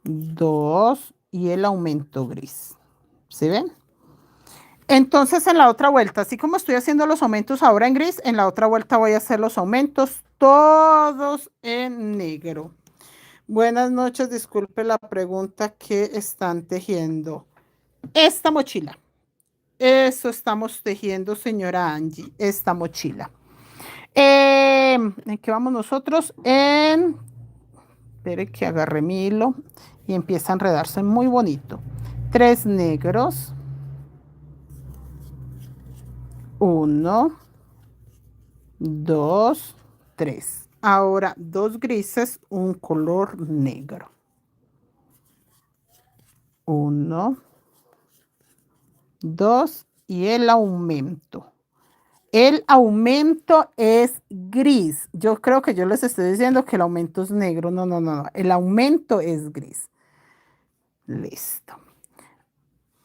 2 y el aumento gris. ¿Sí ven? Entonces en la otra vuelta, así como estoy haciendo los aumentos ahora en gris, en la otra vuelta voy a hacer los aumentos todos en negro. Buenas noches, disculpe la pregunta que están tejiendo. Esta mochila. Eso estamos tejiendo, señora Angie, esta mochila. ¿En qué vamos nosotros? Espere que agarre mi hilo y empieza a enredarse muy bonito. 3 negros. 1, 2, 3. Ahora 2 grises, un color negro. 1, 2 y el aumento. El aumento es gris. Yo creo que yo les estoy diciendo que el aumento es negro. No, no, no. El aumento es gris. Listo.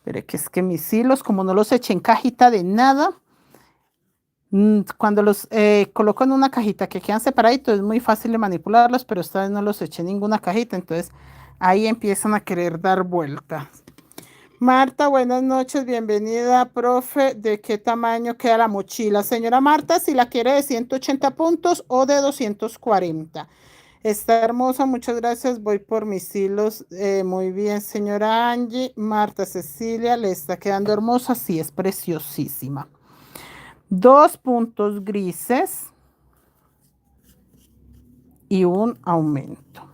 Pero que es que mis hilos, como no los eché en cajita de nada, cuando los coloco en una cajita que quedan separaditos, es muy fácil de manipularlos, pero esta vez no los eché en ninguna cajita, entonces ahí empiezan a querer dar vueltas. Marta, buenas noches, bienvenida, profe. ¿De qué tamaño queda la mochila? Señora Marta, si la quiere de 180 puntos o de 240. Está hermosa, muchas gracias. Voy por mis hilos. Muy bien, señora Angie. Marta Cecilia, le está quedando hermosa. Sí, es preciosísima. 2 puntos grises y un aumento.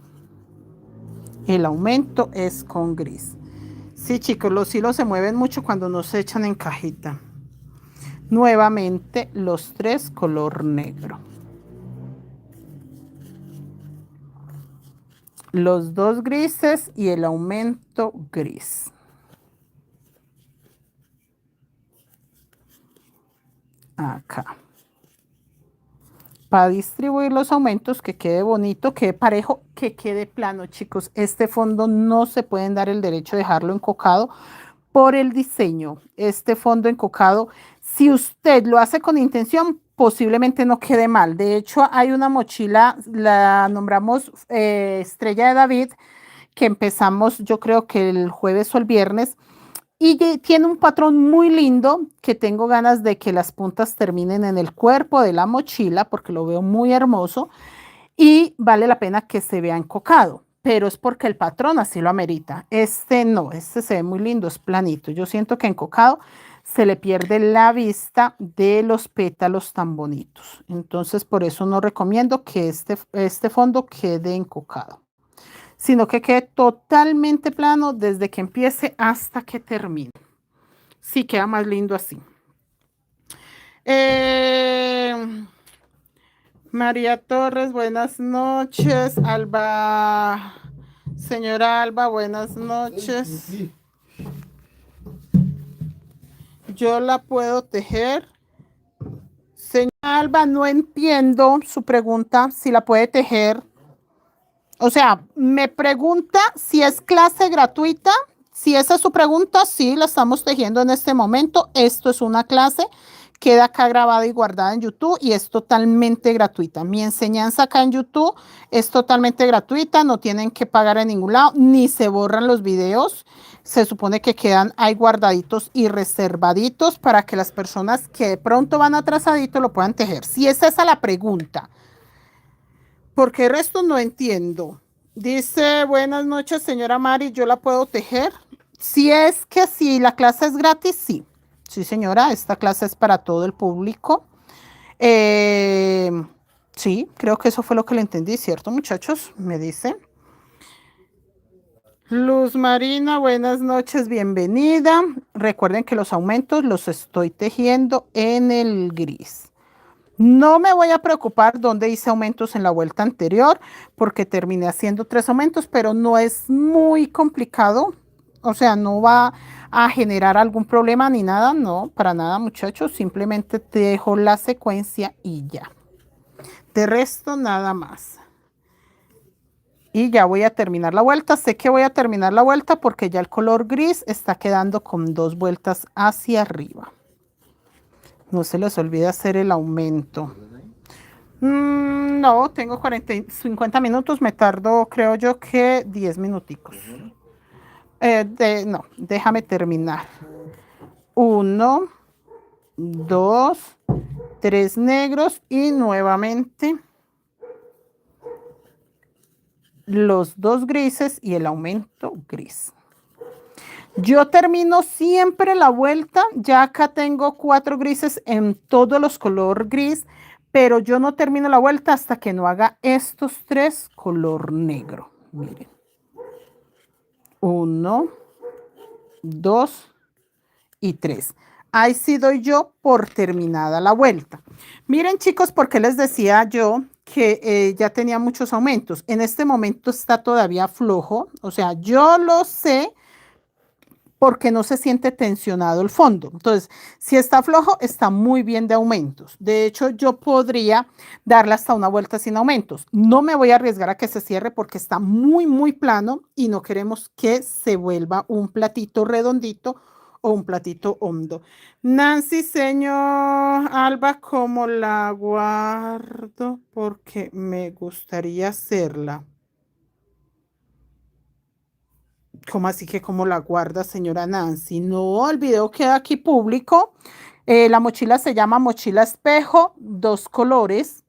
El aumento es con gris. Sí, chicos, los hilos se mueven mucho cuando no se echan en cajita. Nuevamente los 3 color negro. Los 2 grises y el aumento gris. Acá. Para distribuir los aumentos, que quede bonito, quede parejo, que quede plano, chicos. Este fondo no se pueden dar el derecho de dejarlo encocado por el diseño. Este fondo encocado, si usted lo hace con intención, posiblemente no quede mal. De hecho, hay una mochila, la nombramos Estrella de David, que empezamos yo creo que el jueves o el viernes, y tiene un patrón muy lindo que tengo ganas de que las puntas terminen en el cuerpo de la mochila porque lo veo muy hermoso y vale la pena que se vea encocado, pero es porque el patrón así lo amerita. Este no, este se ve muy lindo, es planito. Yo siento que encocado se le pierde la vista de los pétalos tan bonitos. Entonces por eso no recomiendo que este fondo quede encocado, sino que quede totalmente plano desde que empiece hasta que termine. Sí, queda más lindo así. María Torres, buenas noches. Alba, señora Alba, buenas noches. Yo la puedo tejer. Señora Alba, no entiendo su pregunta, si la puede tejer. O sea, me pregunta si es clase gratuita. Si esa es su pregunta, sí, la estamos tejiendo en este momento. Esto es una clase, queda acá grabada y guardada en YouTube y es totalmente gratuita. Mi enseñanza acá en YouTube es totalmente gratuita, no tienen que pagar en ningún lado, ni se borran los videos. Se supone que quedan ahí guardaditos y reservaditos para que las personas que de pronto van atrasadito lo puedan tejer. Si es esa la pregunta. Porque el resto no entiendo. Dice, buenas noches, señora Mari, ¿yo la puedo tejer? Si es que si la clase es gratis, sí. Sí, señora, esta clase es para todo el público. Sí, creo que eso fue lo que le entendí, ¿cierto, muchachos? Me dice. Luz Marina, buenas noches, bienvenida. Recuerden que los aumentos los estoy tejiendo en el gris. No me voy a preocupar dónde hice aumentos en la vuelta anterior, porque terminé haciendo 3 aumentos, pero no es muy complicado. O sea, no va a generar algún problema ni nada, no, para nada, muchachos. Simplemente te dejo la secuencia y ya. De resto, nada más. Y ya voy a terminar la vuelta. Sé que voy a terminar la vuelta porque ya el color gris está quedando con 2 vueltas hacia arriba. No se les olvide hacer el aumento. No, tengo 50 minutos, me tardo, creo yo que 10 minuticos. No, déjame terminar. 1, 2, 3 negros y nuevamente los 2 grises y el aumento gris. Yo termino siempre la vuelta, ya acá tengo 4 grises en todos los color gris, pero yo no termino la vuelta hasta que no haga estos 3 color negro. Miren. 1, 2 y 3. Ahí sí doy yo por terminada la vuelta. Miren, chicos, porque les decía yo que ya tenía muchos aumentos. En este momento está todavía flojo, o sea, yo lo sé porque no se siente tensionado el fondo. Entonces, si está flojo, está muy bien de aumentos. De hecho, yo podría darle hasta una vuelta sin aumentos. No me voy a arriesgar a que se cierre porque está muy, muy plano y no queremos que se vuelva un platito redondito o un platito hondo. Nancy, señor Alba, ¿cómo la guardo? Porque me gustaría hacerla. ¿Cómo así que cómo la guarda, señora Nancy? No, el video queda aquí público. La mochila se llama mochila espejo, 2 colores,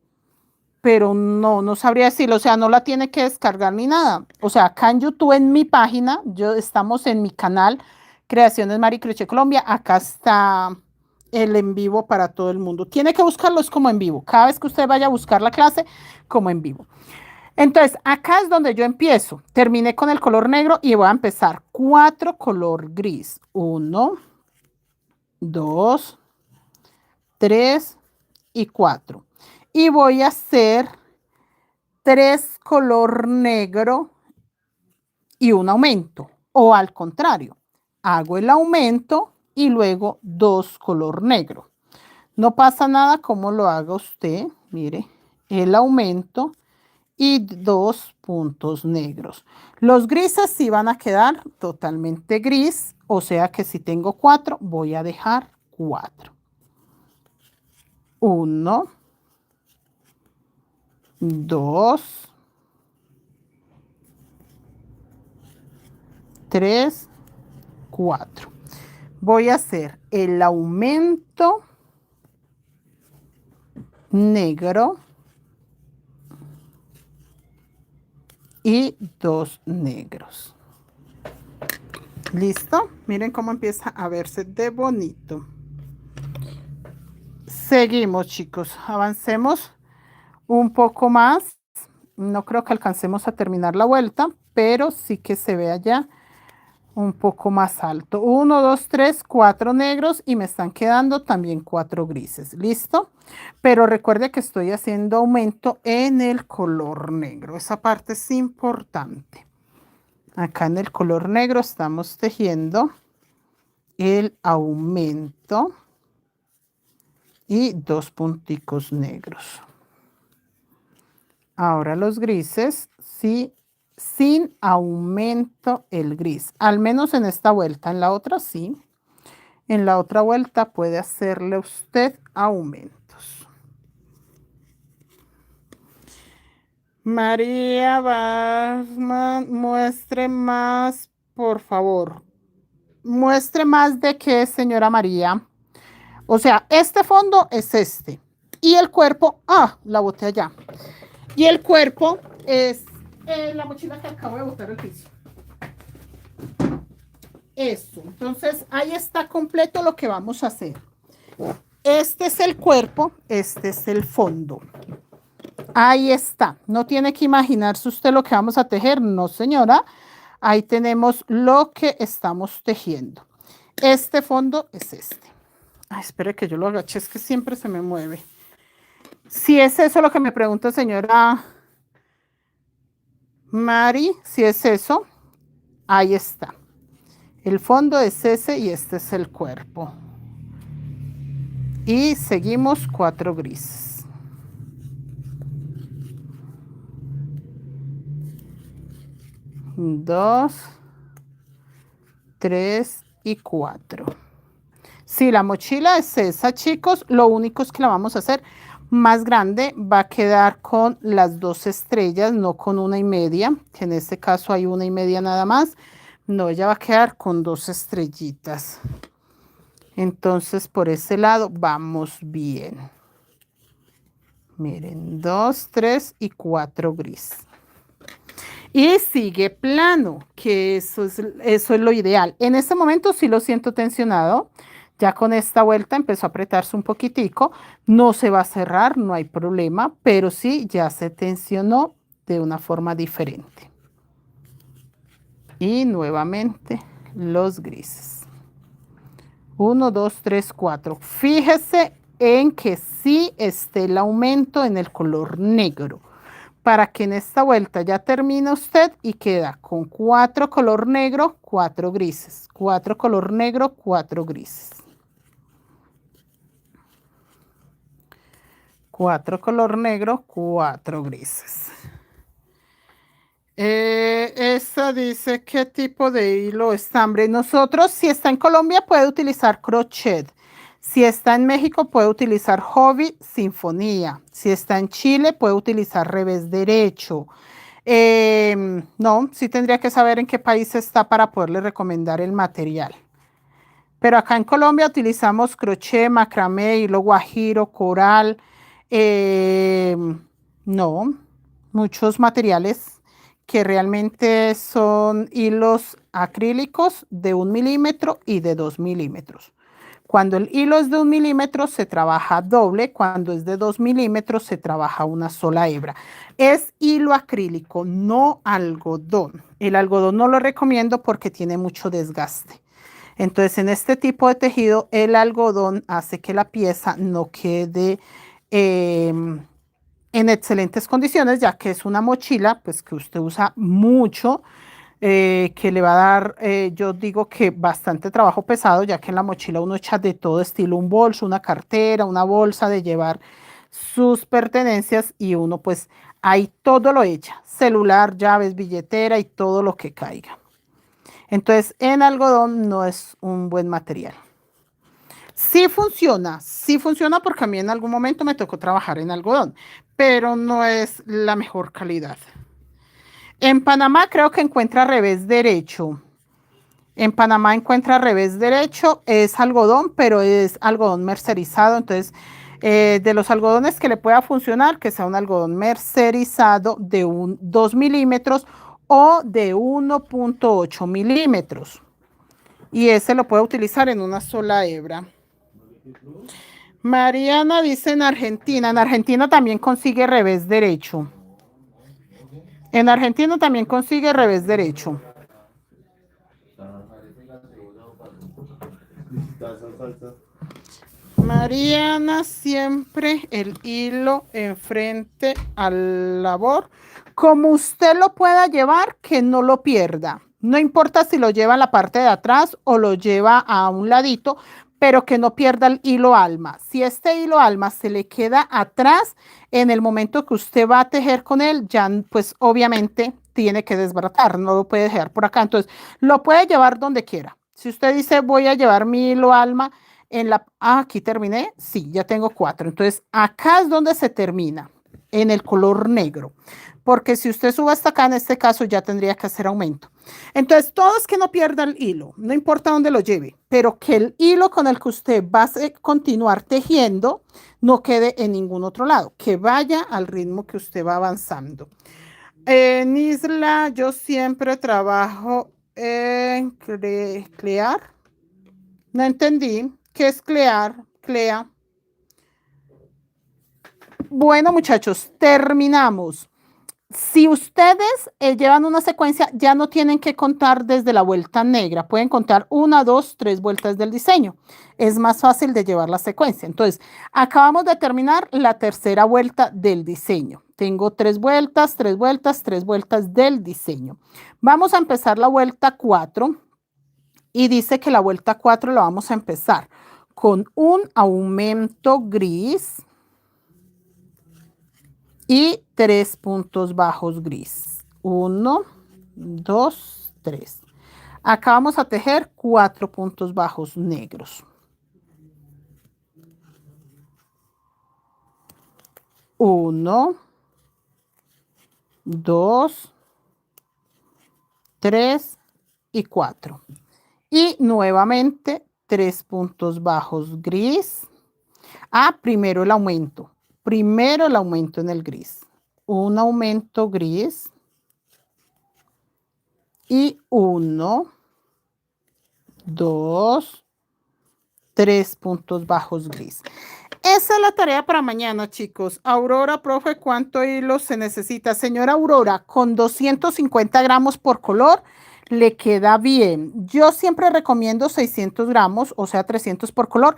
pero no sabría decirlo, o sea, no la tiene que descargar ni nada. O sea, acá en YouTube, en mi página, estamos en mi canal, Creaciones Mari Crochet Colombia, acá está el en vivo para todo el mundo. Tiene que buscarlos como en vivo. Cada vez que usted vaya a buscar la clase, como en vivo. Entonces, acá es donde yo empiezo. Terminé con el color negro y voy a empezar 4 color gris. 1, 2, 3 y 4. Y voy a hacer 3 color negro y un aumento. O al contrario, hago el aumento y luego 2 color negro. No pasa nada como lo haga usted. Mire, el aumento y 2 puntos negros. Los grises sí van a quedar totalmente gris, o sea que si tengo 4, voy a dejar 4. 1, 2, 3, 4. Voy a hacer el aumento negro y 2 negros. ¿Listo? Miren cómo empieza a verse de bonito. Seguimos, chicos. Avancemos un poco más. No creo que alcancemos a terminar la vuelta, pero sí que se vea ya un poco más alto. 1, 2, 3, 4 negros y me están quedando también 4 grises. ¿Listo? Pero recuerde que estoy haciendo aumento en el color negro. Esa parte es importante. Acá en el color negro estamos tejiendo el aumento y 2 punticos negros. Ahora los grises, sí, sin aumento el gris. Al menos en esta vuelta. En la otra sí. En la otra vuelta puede hacerle usted aumentos. María Barman, muestre más, por favor. Muestre más de qué, señora María. O sea, este fondo es este. Y el cuerpo, la boté allá. Y el cuerpo es la mochila que acabo de botar al piso. Eso. Entonces, ahí está completo lo que vamos a hacer. Este es el cuerpo, este es el fondo. Ahí está. No tiene que imaginarse usted lo que vamos a tejer. No, señora. Ahí tenemos lo que estamos tejiendo. Este fondo es este. Ay, espere que yo lo agache, es que siempre se me mueve. Si es eso lo que me pregunta, señora Mari, si es eso, ahí está. El fondo es ese y este es el cuerpo. Y seguimos 4 grises. Dos, 3 y 4. Sí, la mochila es esa, chicos. Lo único es que la vamos a hacer más grande. Va a quedar con las 2 estrellas, no con 1,5, que en este caso hay 1,5 nada más. No, ella va a quedar con 2 estrellitas. Entonces, por ese lado vamos bien. Miren, 2, 3 y 4 gris. Y sigue plano, que eso es lo ideal. En este momento sí lo siento tensionado. Ya con esta vuelta empezó a apretarse un poquitico. No se va a cerrar, no hay problema, pero sí ya se tensionó de una forma diferente. Y nuevamente los grises. 1, 2, 3, 4. Fíjese en que sí esté el aumento en el color negro, para que en esta vuelta ya termine usted y queda con 4 color negro, 4 grises, 4 color negro, 4 grises. 4 color negro, 4 grises. Esta dice qué tipo de hilo estambre. Nosotros, si está en Colombia, puede utilizar crochet. Si está en México, puede utilizar hobby, sinfonía. Si está en Chile, puede utilizar revés derecho. No, sí tendría que saber en qué país está para poderle recomendar el material. Pero acá en Colombia utilizamos crochet, macramé, hilo guajiro, coral. No, muchos materiales que realmente son hilos acrílicos de 1 milímetro y de 2 milímetros. Cuando el hilo es de 1 milímetro se trabaja doble, cuando es de 2 milímetros se trabaja una sola hebra. Es hilo acrílico, no algodón. El algodón no lo recomiendo porque tiene mucho desgaste. Entonces, en este tipo de tejido, el algodón hace que la pieza no quede en excelentes condiciones, ya que es una mochila, pues que usted usa mucho, que le va a dar, yo digo que bastante trabajo pesado, ya que en la mochila uno echa de todo estilo, un bolso, una cartera, una bolsa de llevar sus pertenencias y uno pues ahí todo lo echa, celular, llaves, billetera y todo lo que caiga. Entonces, en algodón no es un buen material. Sí funciona porque a mí en algún momento me tocó trabajar en algodón, pero no es la mejor calidad. En Panamá creo que encuentra revés derecho. En Panamá encuentra revés derecho, es algodón, pero es algodón mercerizado. Entonces, de los algodones que le pueda funcionar, que sea un algodón mercerizado de 2 milímetros o de 1,8 milímetros. Y ese lo puede utilizar en una sola hebra. Mariana dice en Argentina también consigue revés derecho. En Argentina también consigue revés derecho. Mariana, siempre el hilo enfrente al labor. Como usted lo pueda llevar, que no lo pierda. No importa si lo lleva a la parte de atrás o lo lleva a un ladito, pero que no pierda el hilo alma. Si este hilo alma se le queda atrás, en el momento que usted va a tejer con él, ya pues obviamente tiene que desbaratar, no lo puede dejar por acá. Entonces, lo puede llevar donde quiera. Si usted dice, voy a llevar mi hilo alma en la... aquí terminé. Sí, ya tengo 4. Entonces, acá es donde se termina, en el color negro. Porque si usted sube hasta acá, en este caso ya tendría que hacer aumento. Entonces, todo es que no pierda el hilo, no importa dónde lo lleve, pero que el hilo con el que usted va a continuar tejiendo no quede en ningún otro lado, que vaya al ritmo que usted va avanzando. En Isla, yo siempre trabajo en clear. No entendí. ¿Qué es clear? Clea. Bueno, muchachos, terminamos. Si ustedes llevan una secuencia, ya no tienen que contar desde la vuelta negra. Pueden contar 1, 2, 3 vueltas del diseño. Es más fácil de llevar la secuencia. Entonces, acabamos de terminar la tercera vuelta del diseño. Tengo 3 vueltas, 3 vueltas, 3 vueltas del diseño. Vamos a empezar la vuelta 4 y dice que la vuelta 4 la vamos a empezar con un aumento gris y 3 puntos bajos gris. 1, 2, 3. Acá vamos a tejer 4 puntos bajos negros. 1, 2, 3 y 4. Y nuevamente 3 puntos bajos gris. Primero el aumento. Primero el aumento en el gris. Un aumento gris. Y 1, 2, 3 puntos bajos gris. Esa es la tarea para mañana, chicos. Aurora, profe, ¿cuánto hilo se necesita? Señora Aurora, con 250 gramos por color le queda bien. Yo siempre recomiendo 600 gramos, o sea, 300 por color,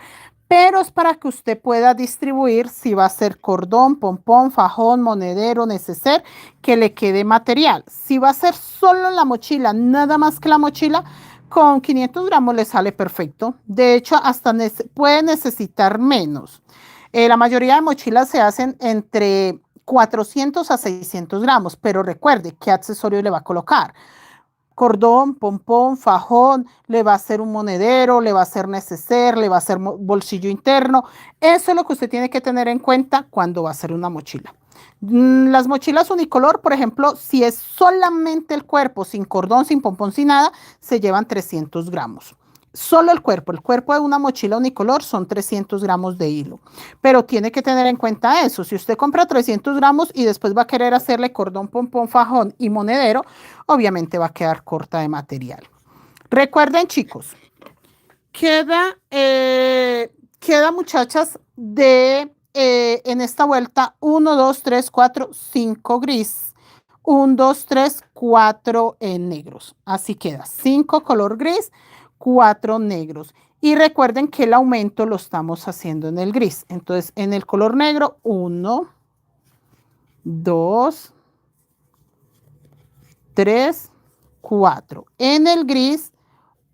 pero es para que usted pueda distribuir si va a ser cordón, pompón, fajón, monedero, neceser, que le quede material. Si va a ser solo la mochila, nada más que la mochila, con 500 gramos le sale perfecto. De hecho, hasta puede necesitar menos. La mayoría de mochilas se hacen entre 400 a 600 gramos, pero recuerde qué accesorio le va a colocar. Cordón, pompón, fajón, le va a hacer un monedero, le va a hacer neceser, le va a hacer bolsillo interno. Eso es lo que usted tiene que tener en cuenta cuando va a hacer una mochila. Las mochilas unicolor, por ejemplo, si es solamente el cuerpo, sin cordón, sin pompón, sin nada, se llevan 300 gramos. Solo el cuerpo de una mochila unicolor son 300 gramos de hilo. Pero tiene que tener en cuenta eso. Si usted compra 300 gramos y después va a querer hacerle cordón, pompón, fajón y monedero, obviamente va a quedar corta de material. Recuerden, chicos, queda muchachas, en esta vuelta 1, 2, 3, 4, 5 gris. 1, 2, 3, 4 en negros. Así queda. 5 color gris, 4 negros. Y recuerden que el aumento lo estamos haciendo en el gris. Entonces, en el color negro, 1, 2, 3, 4. En el gris,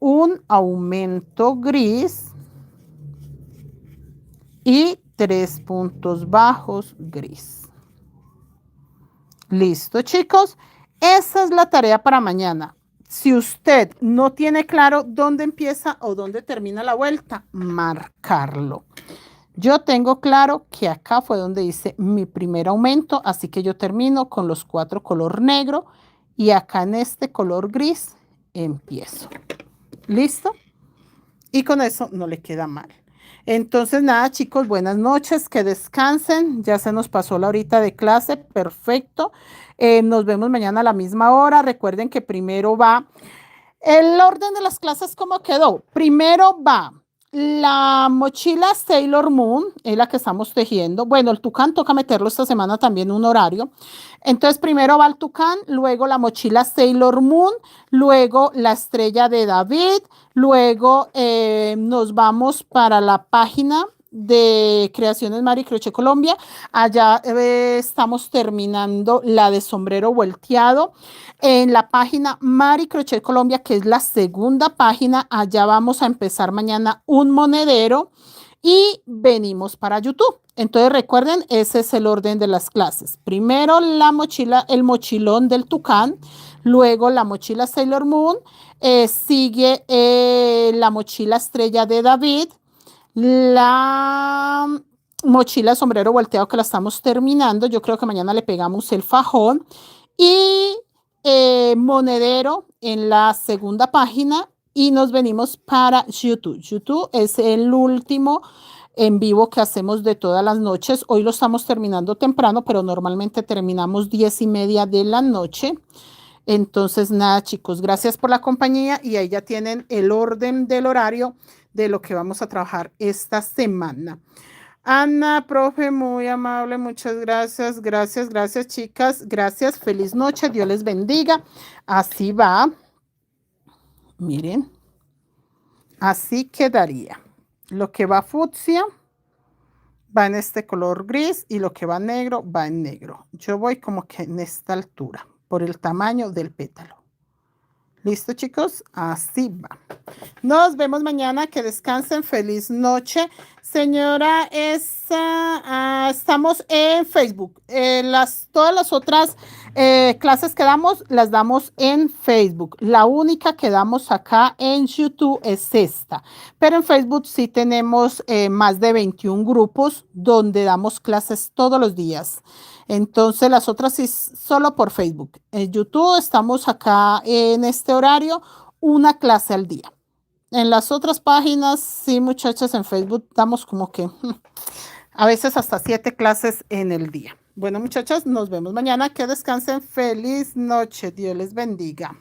un aumento gris y 3 puntos bajos gris. Listo, chicos. Esa es la tarea para mañana. Si usted no tiene claro dónde empieza o dónde termina la vuelta, marcarlo. Yo tengo claro que acá fue donde hice mi primer aumento, así que yo termino con los 4 color negro y acá en este color gris empiezo. ¿Listo? Y con eso no le queda mal. Entonces, nada, chicos, buenas noches, que descansen. Ya se nos pasó la horita de clase, perfecto. Nos vemos mañana a la misma hora. Recuerden que primero va el orden de las clases, ¿cómo quedó? Primero va la mochila Sailor Moon, es la que estamos tejiendo. Bueno, el tucán toca meterlo esta semana también en un horario. Entonces, primero va el tucán, luego la mochila Sailor Moon, luego la estrella de David, luego nos vamos para la página de Creaciones Mari Crochet Colombia. Allá estamos terminando la de sombrero volteado. En la página Mari Crochet Colombia, que es la segunda página, allá vamos a empezar mañana un monedero y venimos para YouTube. Entonces recuerden, ese es el orden de las clases. Primero la mochila, el mochilón del tucán, luego la mochila Sailor Moon, sigue la mochila estrella de David, la mochila sombrero volteado que la estamos terminando. Yo creo que mañana le pegamos el fajón y monedero en la segunda página y nos venimos para YouTube. YouTube es el último en vivo que hacemos de todas las noches. Hoy lo estamos terminando temprano, pero normalmente terminamos 10:30 de la noche. Entonces, nada, chicos, gracias por la compañía y ahí ya tienen el orden del horario de lo que vamos a trabajar esta semana. Ana, profe, muy amable, muchas gracias, gracias, chicas, gracias, feliz noche, Dios les bendiga. Así va, miren, así quedaría. Lo que va fucsia va en este color gris y lo que va negro va en negro. Yo voy como que en esta altura, por el tamaño del pétalo. ¿Listo, chicos? Así va. Nos vemos mañana. Que descansen. Feliz noche. Señora, estamos en Facebook. Todas las otras Clases que damos, las damos en Facebook. La única que damos acá en YouTube es esta. Pero en Facebook sí tenemos más de 21 grupos donde damos clases todos los días. Entonces las otras sí solo por Facebook. En YouTube estamos acá en este horario, una clase al día. En las otras páginas, sí, muchachas, en Facebook damos como que a veces hasta 7 clases en el día. Bueno, muchachas, nos vemos mañana. Que descansen. Feliz noche. Dios les bendiga.